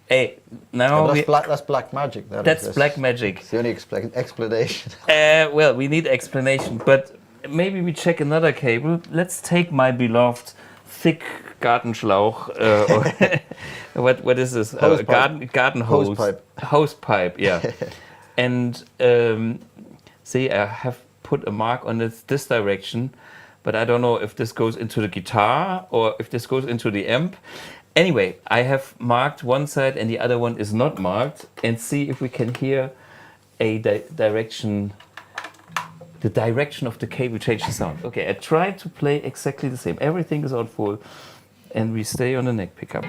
Hey, now yeah, that's black magic. That's black magic. It's the only explanation. Well, we need explanation, but maybe we check another cable. Let's take my beloved thick Gartenschlauch. What is this? Garden hose. Hose pipe. Hose pipe, yeah. And see, I have put a mark on this direction, but I don't know if this goes into the guitar or if this goes into the amp. Anyway, I have marked one side and the other one is not marked, and see if we can hear a direction, the direction of the cable change the sound. Okay, I tried to play exactly the same. Everything is on full, and we stay on the neck pickup.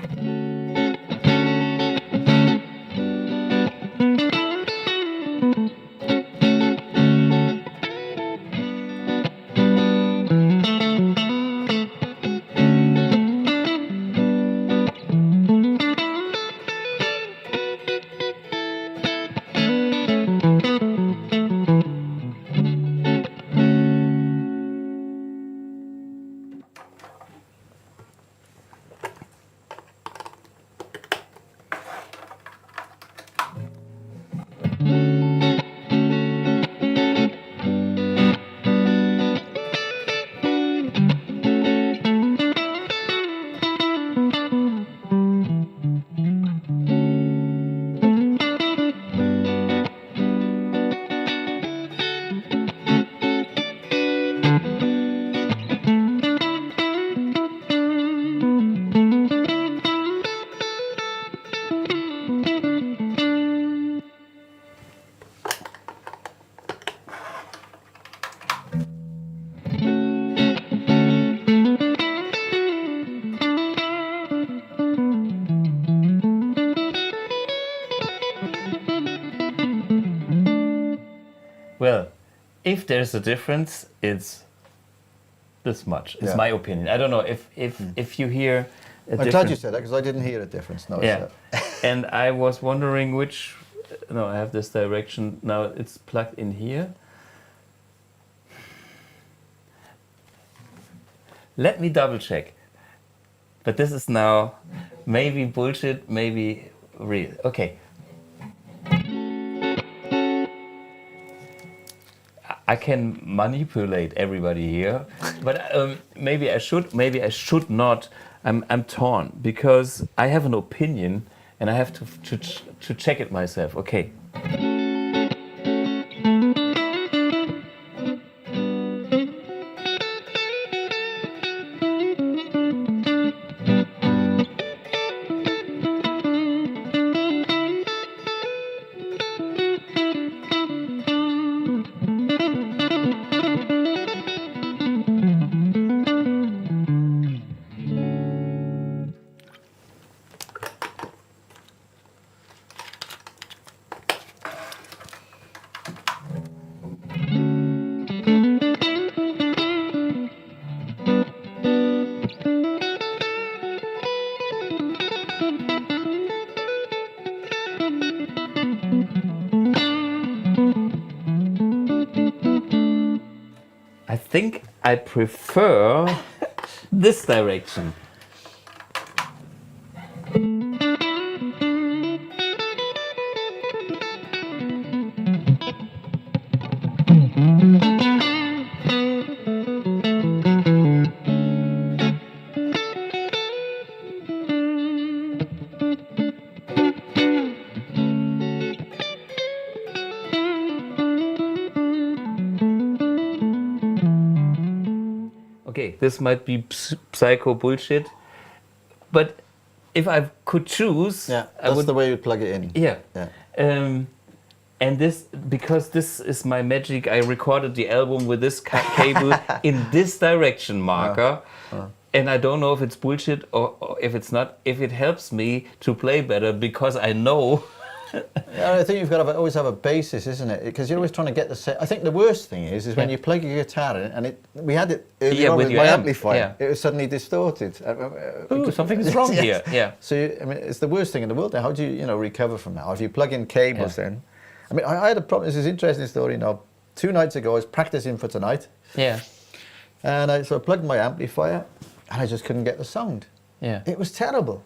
Well, if there's a difference, it's this much. It's my opinion. I don't know if you hear a I'm glad you said that, because I didn't hear a difference. No, yeah. And I was wondering which... No, I have this direction. Now it's plugged in here. Let me double check. But this is now maybe bullshit, maybe real. Okay. I can manipulate everybody here, but maybe I should not. I'm torn because I have an opinion and I have to check it myself. Okay. I think I prefer this direction. Okay, this might be psycho bullshit, but if I could choose, that's the way you plug it in. Yeah. And this, because this is my magic, I recorded the album with this cable in this direction marker. And I don't know if it's bullshit or if it's not, if it helps me to play better because I know. Yeah, I think you've got to always have a basis, isn't it? Because you're always trying to get the set. I think the worst thing is when you plug your guitar in, and we had it earlier on with my amplifier. It was suddenly distorted. Ooh, something is wrong here. Yeah. So I mean, it's the worst thing in the world. How do you recover from that? Or if you plug in cables, then I mean, I had a problem. This is an interesting story. Now, 2 nights ago, I was practicing for tonight. Yeah. And so I plugged my amplifier, and I just couldn't get the sound. Yeah. It was terrible.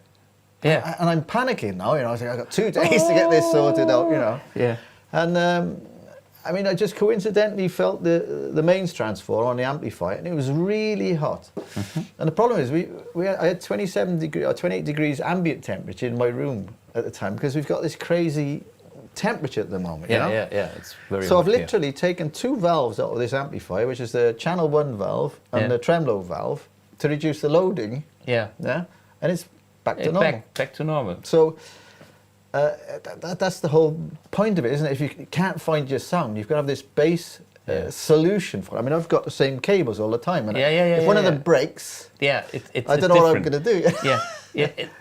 Yeah. And I'm panicking now, I was like, I've got 2 days to get this sorted out, Yeah. And I mean, I just coincidentally felt the mains transformer on the amplifier, and it was really hot. And the problem is, I had 27 degrees or 28 degrees ambient temperature in my room at the time, because we've got this crazy temperature at the moment. Yeah. It's very so hot I've literally taken 2 valves out of this amplifier, which is the channel 1 valve and the tremolo valve, to reduce the loading. Yeah. Yeah. And it's back to normal. Back to normal. So that's the whole point of it, isn't it? If you can't find your sound, you've got to have this base solution for it. I mean, I've got the same cables all the time. And if one of them breaks, I don't know what I'm going to do.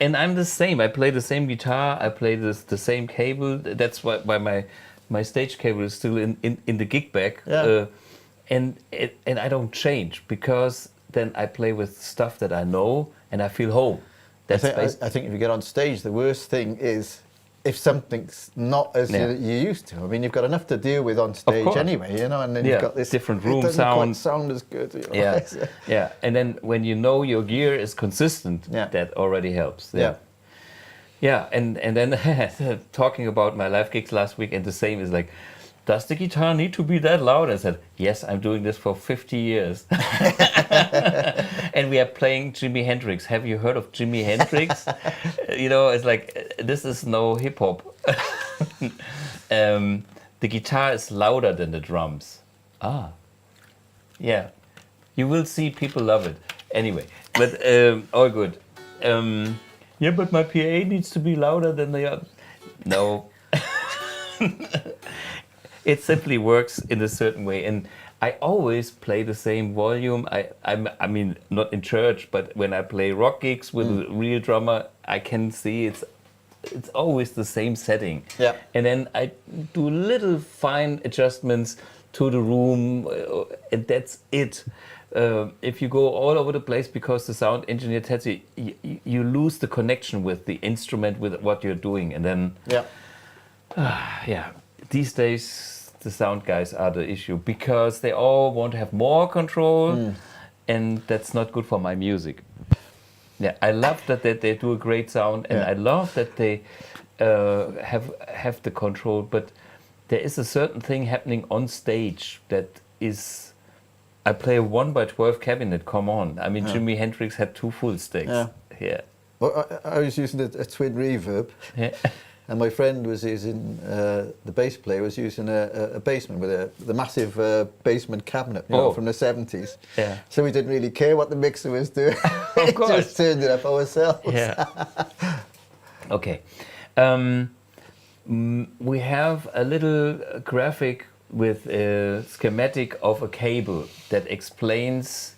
And I'm the same. I play the same guitar. I play the same cable. That's why my stage cable is still in the gig bag. And I don't change, because then I play with stuff that I know and I feel home. I think if you get on stage, the worst thing is if something's not as you used to. I mean, you've got enough to deal with on stage anyway, and then you've got this different room it doesn't sound. quite sound as good. Yeah. And then when you know your gear is consistent, that already helps. Yeah. And then talking about my live gigs last week, and the same is like, does the guitar need to be that loud? I said, yes, I'm doing this for 50 years. And we are playing Jimi Hendrix. Have you heard of Jimi Hendrix? It's like, this is no hip hop. The guitar is louder than the drums. Yeah. You will see people love it. Anyway, but all good. But my PA needs to be louder than the other. No. It simply works in a certain way, and I always play the same volume. I mean, not in church, but when I play rock gigs with a real drummer, I can see it's it's always the same setting. Yeah. And then I do little fine adjustments to the room, and that's it. If you go all over the place because the sound engineer tells you, you lose the connection with the instrument, with what you're doing, and then yeah, these days the sound guys are the issue because they all want to have more control, and that's not good for my music. Yeah, I love that they do a great sound, and I love that they have the control, but there is a certain thing happening on stage that is. I play a 1x12 cabinet. Come on, I mean Jimi Hendrix had 2 full sticks. Yeah. Well, I was using a twin reverb, and my friend was using the bass player was using a basement with the massive basement cabinet, you know, from the 70s. Yeah. So we didn't really care what the mixer was doing. Of course. Just turned it up ourselves. Yeah. Okay. We have a little graphic with a schematic of a cable that explains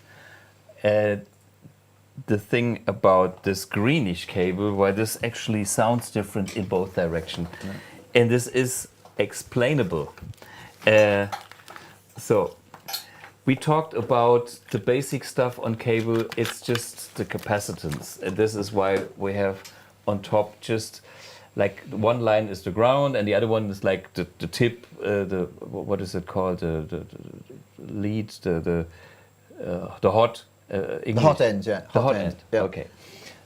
the thing about this greenish cable, why this actually sounds different in both directions. And this is explainable. So we talked about the basic stuff on cable. It's just the capacitance. And this is why we have on top just like one line is the ground and the other one is like the tip, what is it called? The lead, the hot English. The hot end, yeah. The hot end. Yeah. Okay.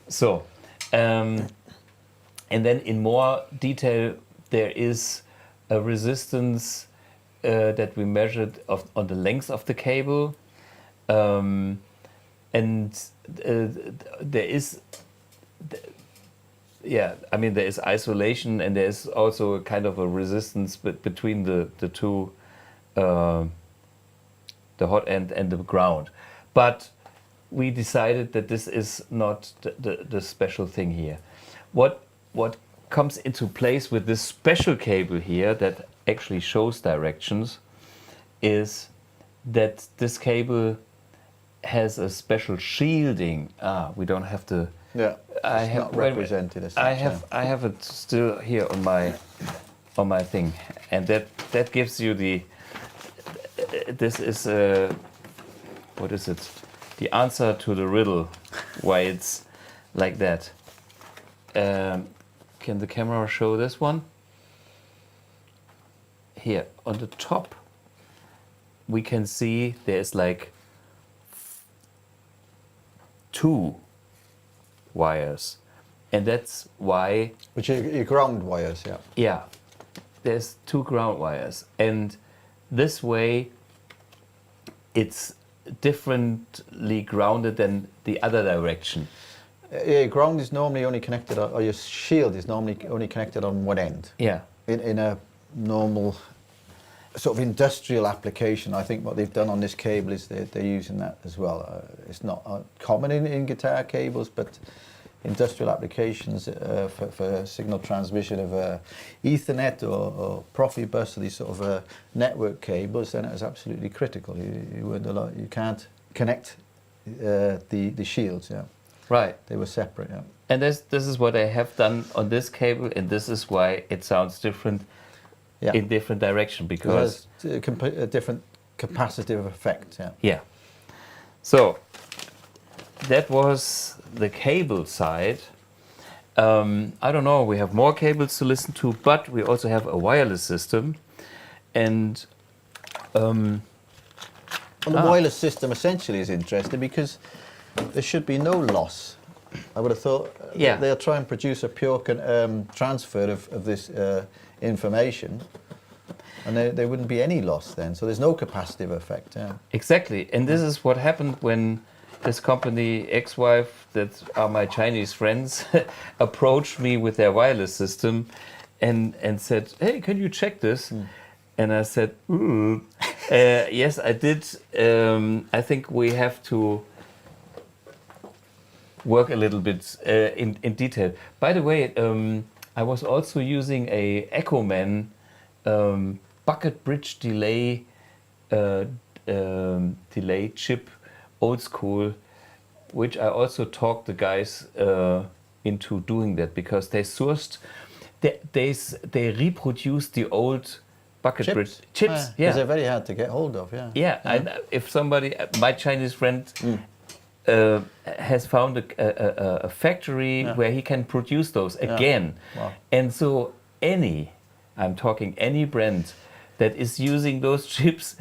So, and then in more detail, there is a resistance that we measured on the length of the cable, and there is. Yeah, I mean there is isolation and there is also a kind of a resistance between the two, the hot end and the ground. But we decided that this is not the special thing here. What comes into place with this special cable here that actually shows directions is that this cable has a special shielding. We don't have to. Yeah, I it's have not represented as such. I have it still here on my thing, and that gives you the. This is what is it? The answer to the riddle, why it's like that. Can the camera show this one? Here on the top, we can see there's like 2 wires, and that's why. Which are your ground wires, yeah. Yeah, there's 2 ground wires, and this way it's differently grounded than the other direction. Yeah, ground is normally only connected, or your shield is normally only connected on one end. Yeah. In a normal sort of industrial application, I think what they've done on this cable is they're using that as well. It's not common in guitar cables, but industrial applications for signal transmission of Ethernet or Profibus, or these sort of network cables, then it was absolutely critical. You can't connect the shields, yeah. Right. They were separate, yeah. And this is what I have done on this cable, and this is why it sounds different in different direction, because it has a different capacitive effect, yeah. Yeah. So that was the cable side. I don't know, we have more cables to listen to, but we also have a wireless system. And well, the wireless system essentially is interesting because there should be no loss. I would have thought they'll try and produce a pure transfer of this information, and there wouldn't be any loss then. So there's no capacitive effect. Yeah. Exactly, and this is what happened when this company, ex-wife, that are my Chinese friends, approached me with their wireless system and said, "Hey, can you check this?" And I said, yes, I did. I think we have to work a little bit in detail. By the way, I was also using a Echoman bucket bridge delay delay chip, old school, which I also talked the guys into doing that because they sourced, they reproduced the old bucket bridge chips. Because they're very hard to get hold of. Yeah. Yeah. If somebody, my Chinese friend, has found a factory where he can produce those again, and so I'm talking any brand that is using those chips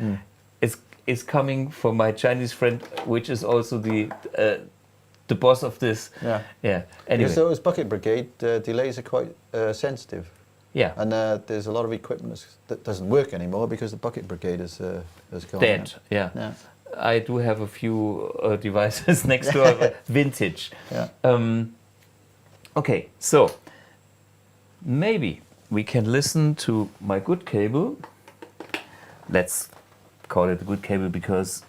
is coming from my Chinese friend, which is also the boss of this. Yeah. Anyway. Because those bucket brigade delays are quite sensitive. Yeah. And there's a lot of equipment that doesn't work anymore because the bucket brigade has gone. Dead. Yeah. I do have a few devices next door, vintage. Yeah. Okay, so maybe we can listen to my good cable. Let's call it a good cable because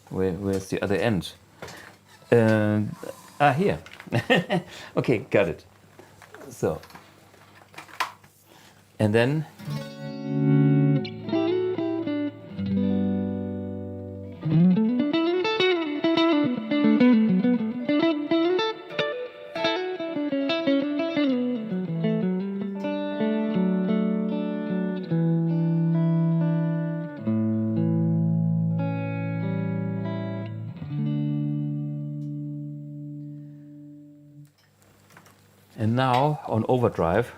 where's the other end? Here. Okay, got it. So, and then. And now on overdrive.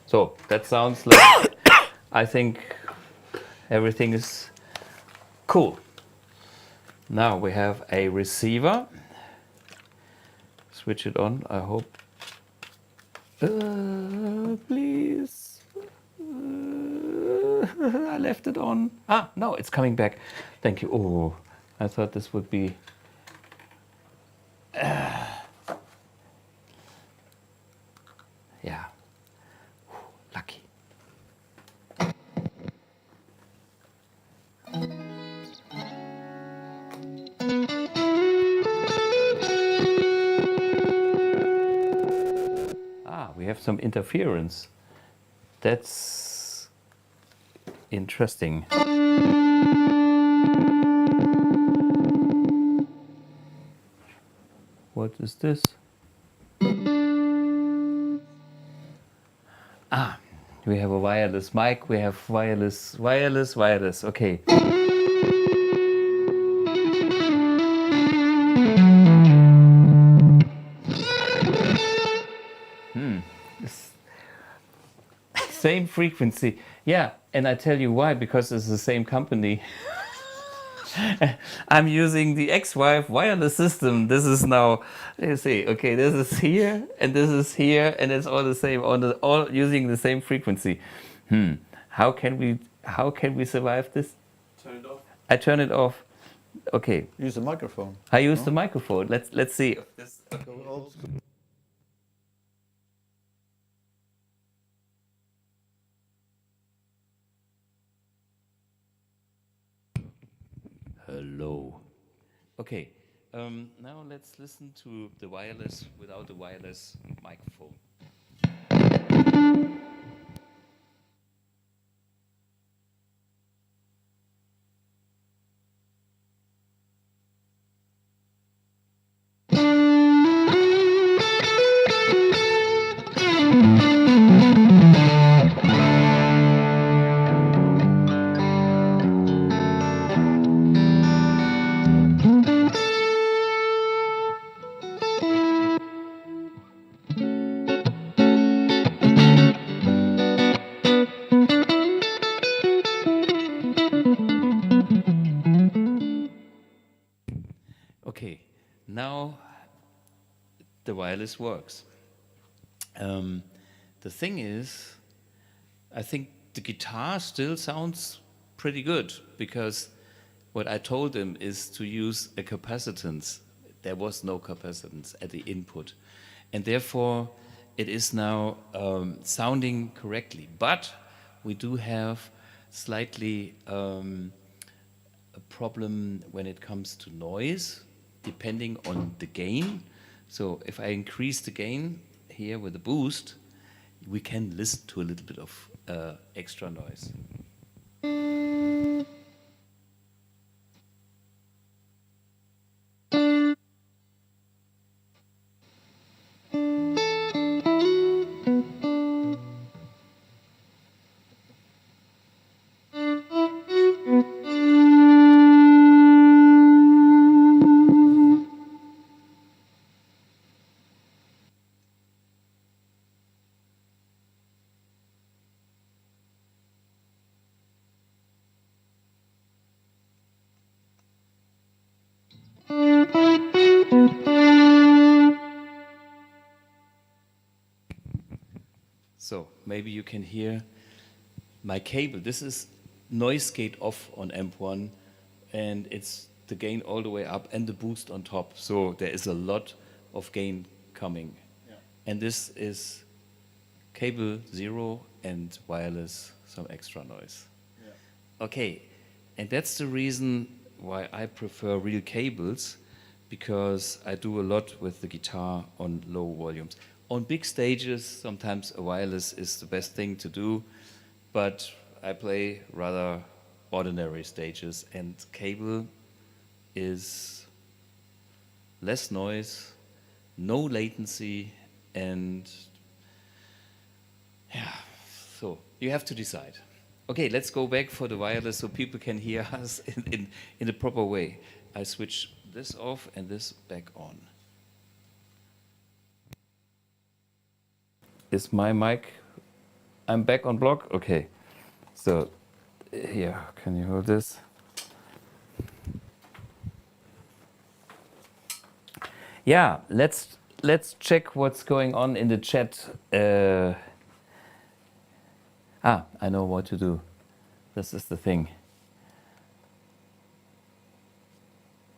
So that sounds like, I think everything is cool. Now we have a receiver. Switch it on, I hope. Please. I left it on. No, it's coming back. Thank you. Oh, I thought this would be. Yeah. Lucky. We have some interference. That's interesting. What is this? We have a wireless mic, we have wireless. Okay. Same frequency. Yeah, and I tell you why, because it's the same company. I'm using the ex-wife wireless system. This is now, you see, okay, this is here, and this is here, and it's all the same, all using the same frequency. How can we survive this? Turn it off. I turn it off. Okay. Use the microphone. I use the microphone. Let's see. Hello. Okay, now let's listen to the wireless without the wireless microphone. Okay, now the wireless works. The thing is, I think the guitar still sounds pretty good because what I told him is to use a capacitance. There was no capacitance at the input, and therefore it is now sounding correctly. But we do have slightly a problem when it comes to noise, depending on the gain. So if I increase the gain here with a boost, we can listen to a little bit of extra noise. So maybe you can hear my cable. This is noise gate off on amp1, and it's the gain all the way up and the boost on top. So there is a lot of gain coming. Yeah. And this is cable 0 and wireless, some extra noise. Yeah. Okay, and that's the reason why I prefer real cables, because I do a lot with the guitar on low volumes. On big stages, sometimes a wireless is the best thing to do, but I play rather ordinary stages, and cable is less noise, no latency, and yeah, so you have to decide. Okay, let's go back for the wireless so people can hear us in the proper way. I switch this off and this back on. Is my mic, I'm back on Blug? Okay, so here, can you hold this? Yeah, let's check what's going on in the chat. I know what to do. This is the thing.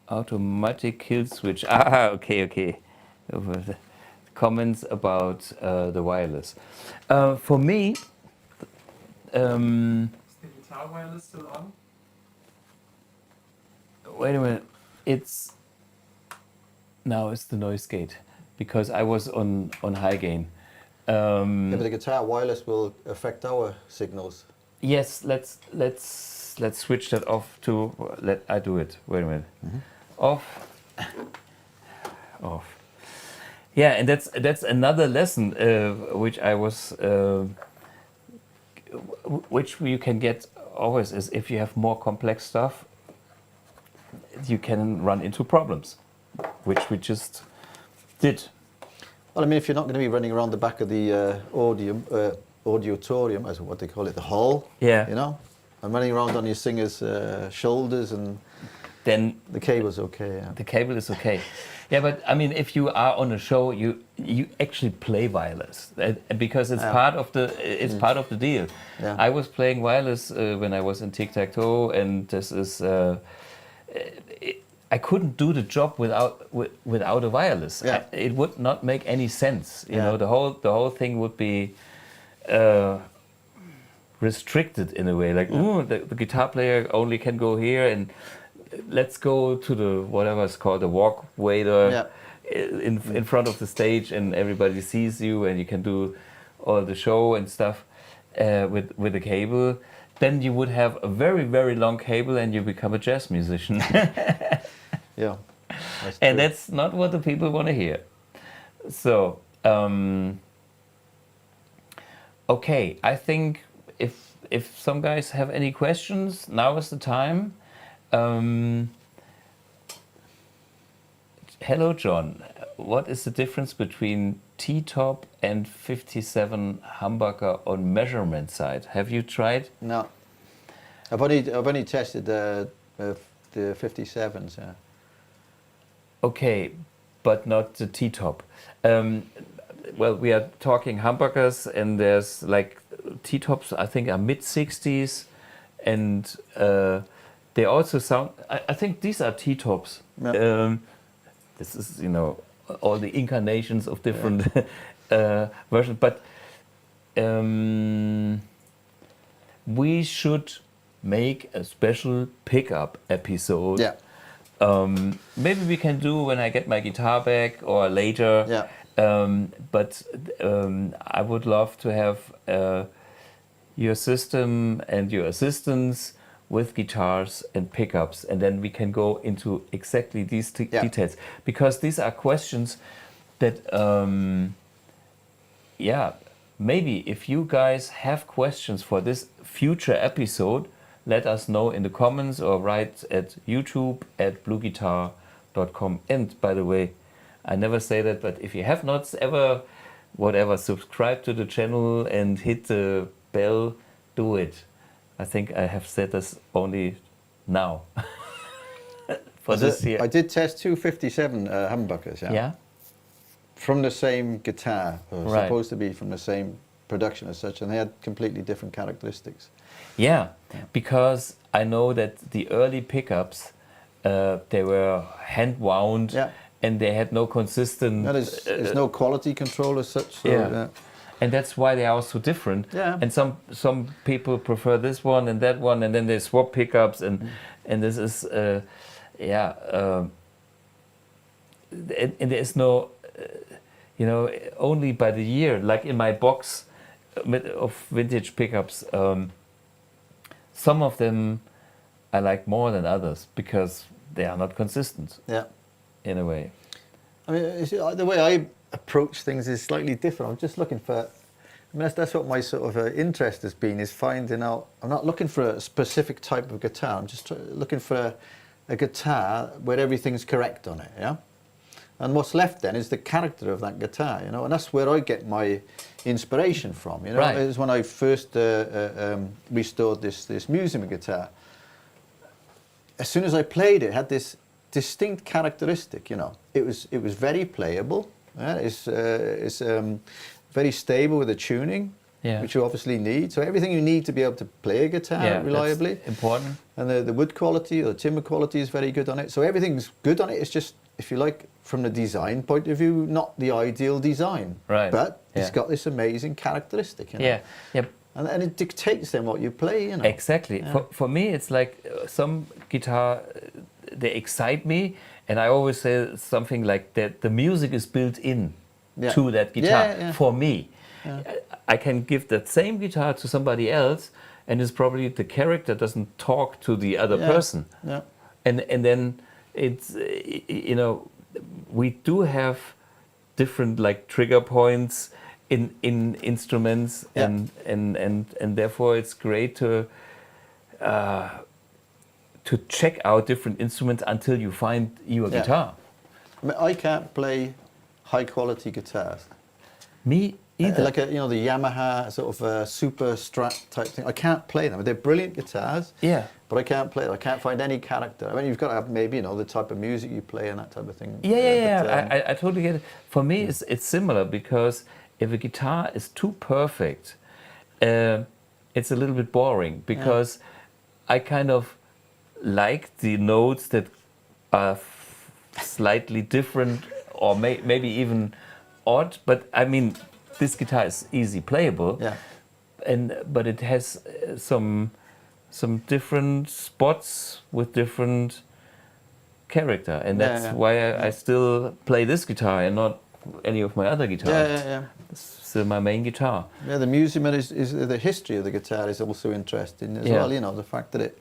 Automatic kill switch. Okay. Comments about the wireless. For me, is the guitar wireless still on? Wait a minute. Now it's the noise gate, because I was on high gain. Yeah, but the guitar wireless will affect our signals. Yes, let's switch that off to. I do it. Wait a minute. Mm-hmm. Off. Yeah, and that's another lesson which I was, which you can get always, is if you have more complex stuff, you can run into problems, which we just did. Well, I mean, if you're not going to be running around the back of the auditorium, as what they call it, the hall, yeah, you know, and running around on your singer's shoulders, and then the cable's okay. Yeah. The cable is okay. Yeah, but I mean, if you are on a show, you actually play wireless because it's part of the deal. Yeah. I was playing wireless when I was in Tic Tac Toe, and this is I couldn't do the job without a wireless. Yeah. It would not make any sense. You know, the whole thing would be restricted in a way. Like, the guitar player only can go here, and let's go to the whatever it's called, the walkway in front of the stage, and everybody sees you, and you can do all the show and stuff with the cable. Then you would have a very, very long cable, and you become a jazz musician. Yeah, and that's not what the people want to hear. So, okay, I think if some guys have any questions, now is the time. Hello, John. What is the difference between T-top and 57 humbucker on measurement side? Have you tried? No, I've only tested the 57s. Yeah. Okay, but not the T-top. Well, we are talking humbuckers, and there's like T-tops. I think are mid 60s, and they also sound. I think these are T-tops. Yeah. This is, all the incarnations of different version, but we should make a special pickup episode. Yeah. Maybe we can do when I get my guitar back or later. Yeah. But I would love to have your system and your assistance with guitars and pickups, and then we can go into exactly these details, because these are questions that maybe if you guys have questions for this future episode, let us know in the comments or write at YouTube at BluGuitar.com. And by the way, I never say that, but if you have not ever subscribed to the channel and hit the bell, do it. I think I have said this only now for this year. I did test 257 humbuckers, Yeah? from the same guitar, or Right. supposed to be from the same production as such, and they had completely different characteristics. Yeah, because I know that the early pickups, they were hand wound, Yeah. and they had no consistent. No, there's no quality control as such. So, Yeah. And that's why they are so different. Yeah. And some people prefer this one and that one, and then they swap pickups, and this is and there is no, only by the year. Like in my box of vintage pickups, some of them I like more than others because they are not consistent. Yeah. In a way. I mean, the way I approach things is slightly different. I'm just looking for, that's what my sort of interest has been, is finding out, I'm not looking for a specific type of guitar, I'm just looking for a guitar where everything's correct on it, yeah? And what's left then is the character of that guitar, and that's where I get my inspiration from, Right. It was when I first restored this museum guitar. As soon as I played it, it had this distinct characteristic, It was very playable. It's very stable with the tuning, which you obviously need. So everything you need to be able to play a guitar reliably. That's important. And the wood quality or the timbre quality is very good on it. So everything's good on it. It's just, if you like, from the design point of view, not the ideal design. Right. But it's got this amazing characteristic. Yeah. And it dictates then what you play. Exactly. Yeah. For me, it's like some guitar, they excite me, and I always say something like that the music is built in to that guitar. For me, I can give that same guitar to somebody else, and it's probably the character doesn't talk to the other person. Yeah. And then it's we do have different like trigger points in instruments, and therefore it's great to check out different instruments until you find your guitar. I mean, I can't play high quality guitars. Me either. Like the Yamaha sort of super Strat type thing. I can't play them. They're brilliant guitars. Yeah. But I can't play them. I can't find any character. I mean, you've got to have maybe the type of music you play and that type of thing. Yeah. I totally get it. For me, it's similar, because if a guitar is too perfect, it's a little bit boring, because I kind of like the notes that are slightly different, or maybe even odd. But I mean, this guitar is easy playable, but it has some different spots with different character, and that's why I still play this guitar and not any of my other guitars. It's still my main guitar. Yeah, the museum is the history of the guitar is also interesting as well. The fact that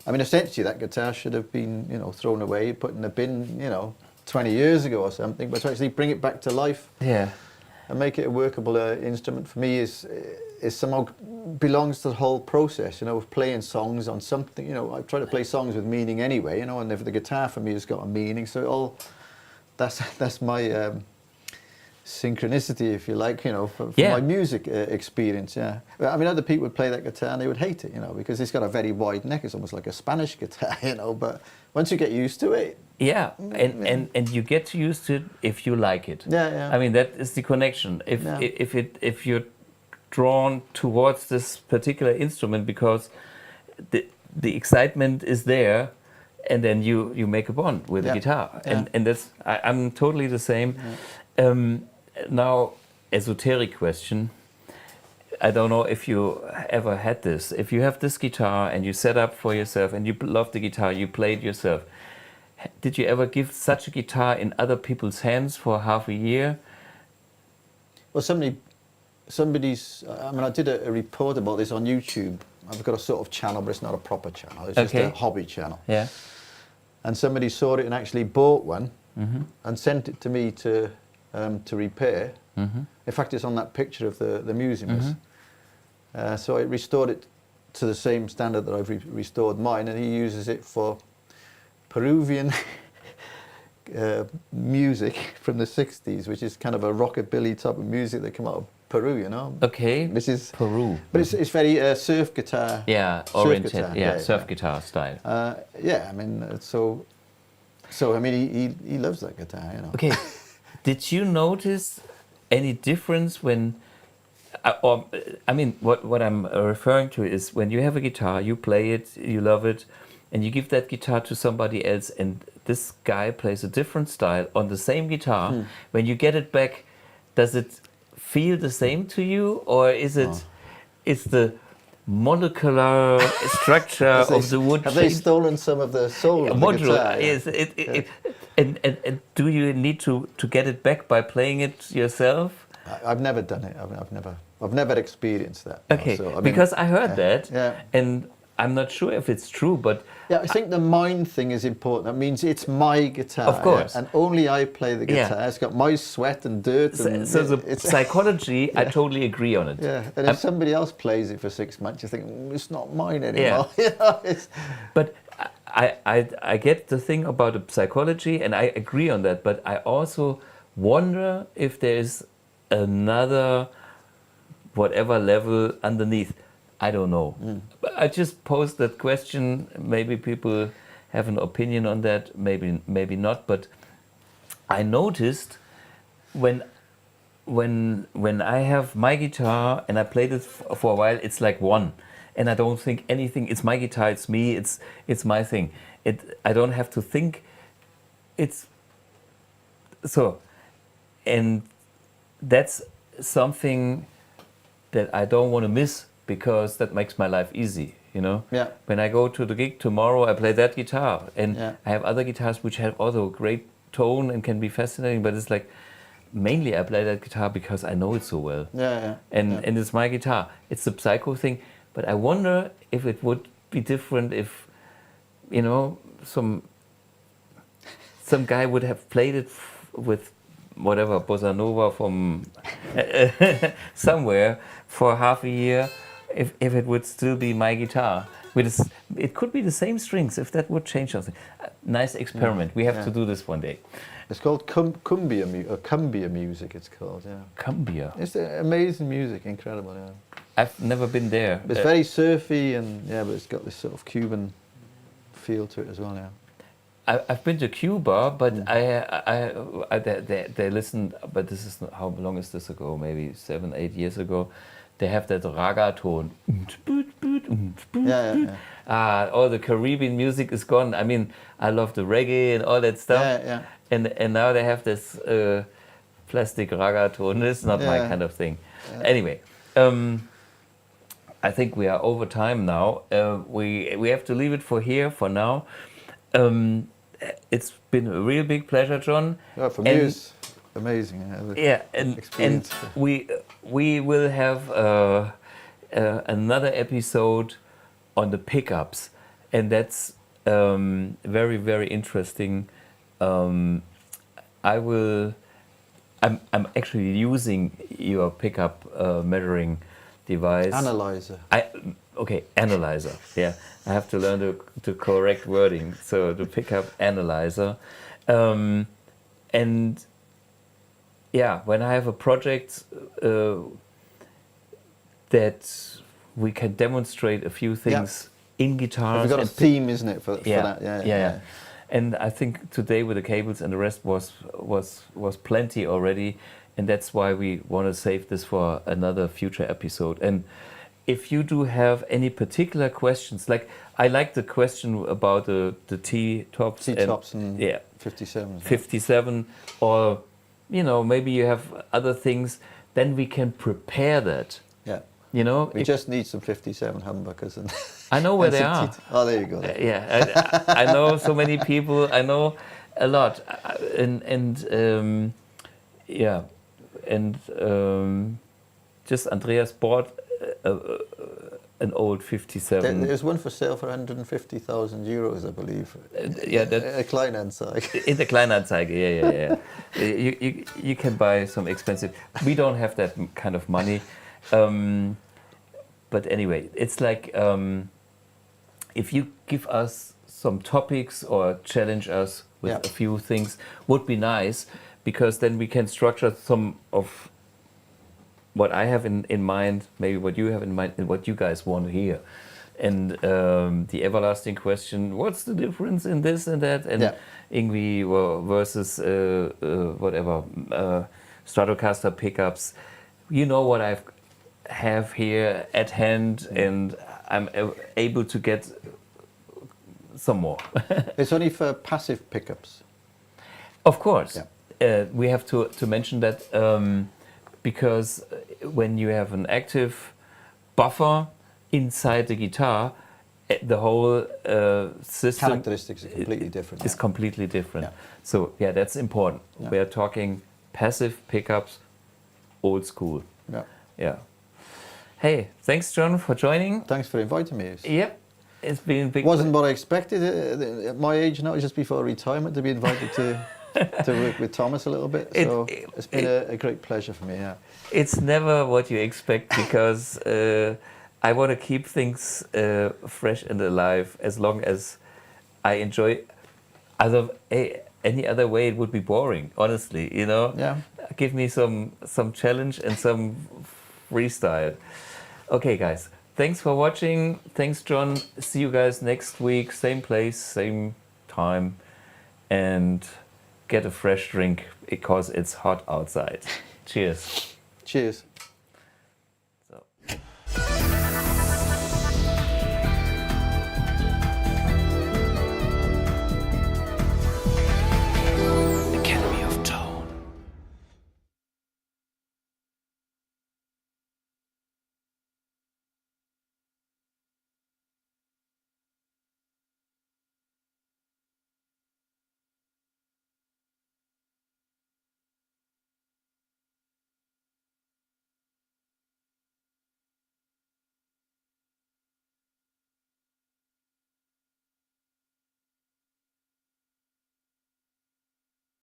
essentially that guitar should have been thrown away, put in a bin 20 years ago or something, but to actually bring it back to life and make it a workable instrument, for me is somehow belongs to the whole process, of playing songs on something. I try to play songs with meaning anyway, and if the guitar for me has got a meaning, so that's my synchronicity, if you like, for my music experience. I mean, other people would play that guitar and they would hate it, because it's got a very wide neck. It's almost like a Spanish guitar, but once you get used to it, and you get used to it if you like it. I mean, that is the connection. If you're drawn towards this particular instrument because the excitement is there, and then you make a bond with the guitar, and that's I'm totally the same. Now, esoteric question. I don't know if you ever had this. If you have this guitar and you set up for yourself and you love the guitar, you play it yourself. Did you ever give such a guitar in other people's hands for half a year? Well, somebody's. I mean, I did a report about this on YouTube. I've got a sort of channel, but it's not a proper channel. It's just a hobby channel. Yeah. And somebody saw it and actually bought one and sent it to me to repair. In fact, it's on that picture of the museum. So I restored it to the same standard that I've restored mine, and he uses it for Peruvian music from the 60s, which is kind of a rockabilly type of music that came out of Peru, you know. Okay. This is Peru. But it's very surf guitar. Yeah, oriented. Yeah, surf guitar style. Yeah, I mean, so I mean, he loves that guitar, you know. Okay. Did you notice any difference when, I mean, what I'm referring to is when you have a guitar, you play it, you love it, and you give that guitar to somebody else, and this guy plays a different style on the same guitar. When you get it back, does it feel the same to you, or is it is the molecular structure of the wood? Have they stolen some of the soul of the guitar? Yes, and do you need to get it back by playing it yourself? I've never done it. I've never experienced that. Okay, so, I mean, because I heard that, yeah. and I'm not sure if it's true, but yeah, I think the mind thing is important. That means it's my guitar, of course, and only I play the guitar. Yeah. It's got my sweat and dirt. And so the psychology, I totally agree on it. Yeah, and if somebody else plays it for 6 months, you think it's not mine anymore. Yeah. But I get the thing about the psychology, and I agree on that. But I also wonder if there's another whatever level underneath. I don't know. But I just posed that question. Maybe people have an opinion on that. Maybe not. But I noticed when I have my guitar and I played it for a while, it's like one, and I don't think anything. It's my guitar. It's me. It's my thing. I don't have to think. It's so, and that's something that I don't want to miss, because that makes my life easy, you know? Yeah. When I go to the gig tomorrow, I play that guitar. And I have other guitars which have also great tone and can be fascinating, but it's like, mainly I play that guitar because I know it so well. And it's my guitar. It's the psycho thing. But I wonder if it would be different if, you know, some guy would have played it with whatever, bossa nova from somewhere for half a year, if it would still be my guitar. It could be the same strings, if that would change something. Nice experiment. We have to do this one day. It's called cumbia music, it's called, yeah. Cumbia? It's amazing music, incredible, yeah. I've never been there. It's very surfy, and yeah, but it's got this sort of Cuban feel to it as well, yeah. I've been to Cuba, but they listened, but this is, how long is this ago? Maybe 7-8 years ago. They have that raga tone. All the Caribbean music is gone. I mean, I love the reggae and all that stuff. And now they have this plastic raga tone. It's not my kind of thing. Anyway, I think we are over time now. We have to leave it for now. It's been a real big pleasure, John. Yeah, for me it's amazing. And we will have another episode on the pickups, and that's very, very interesting. I'm actually using your pickup measuring device. Analyzer. Analyzer. Yeah, I have to learn the correct wording. So the pickup analyzer, and yeah, when I have a project that we can demonstrate a few things in guitars. We've got a theme, isn't it, for that? Yeah. And I think today with the cables and the rest was plenty already, and that's why we want to save this for another future episode. And if you do have any particular questions, like I like the question about the T-tops and 57. 57, or you know, maybe you have other things then we can prepare that. Yeah. You know, We just need some 57 humbuckers and. I know where and they some are. Oh, there you go. Yeah, I know so many people. I know a lot, and yeah, and just Andreas bought an old 57. There's one for sale for 150,000 euros, I believe. Yeah, that a Kleinanzeige. in the Kleinanzeige. Yeah. You can buy some expensive. We don't have that kind of money. But anyway, it's like if you give us some topics or challenge us with a few things, would be nice, because then we can structure some of what I have in mind, maybe what you have in mind, and what you guys want to hear. And the everlasting question, what's the difference in this and that? And Ingwie versus whatever, Stratocaster pickups. You know what I have here at hand, and I'm able to get some more. It's only for passive pickups. Of course. We have to mention that because when you have an active buffer inside the guitar, the whole system characteristics are completely different. Is completely different. So that's important. We are talking passive pickups, old school. Yeah. Hey, thanks, John, for joining. Thanks for inviting me. Yep. It's been big. Wasn't what I expected at my age now, just before retirement, to be invited to work with Thomas a little bit. So it's been a great pleasure for me. Yeah. It's never what you expect, because I want to keep things fresh and alive as long as I enjoy. Any other way it would be boring, honestly. You know. Yeah. Give me some challenge and some freestyle. Okay, guys. Thanks for watching. Thanks, John. See you guys next week. Same place, same time. And get a fresh drink, because it's hot outside. Cheers. Cheers.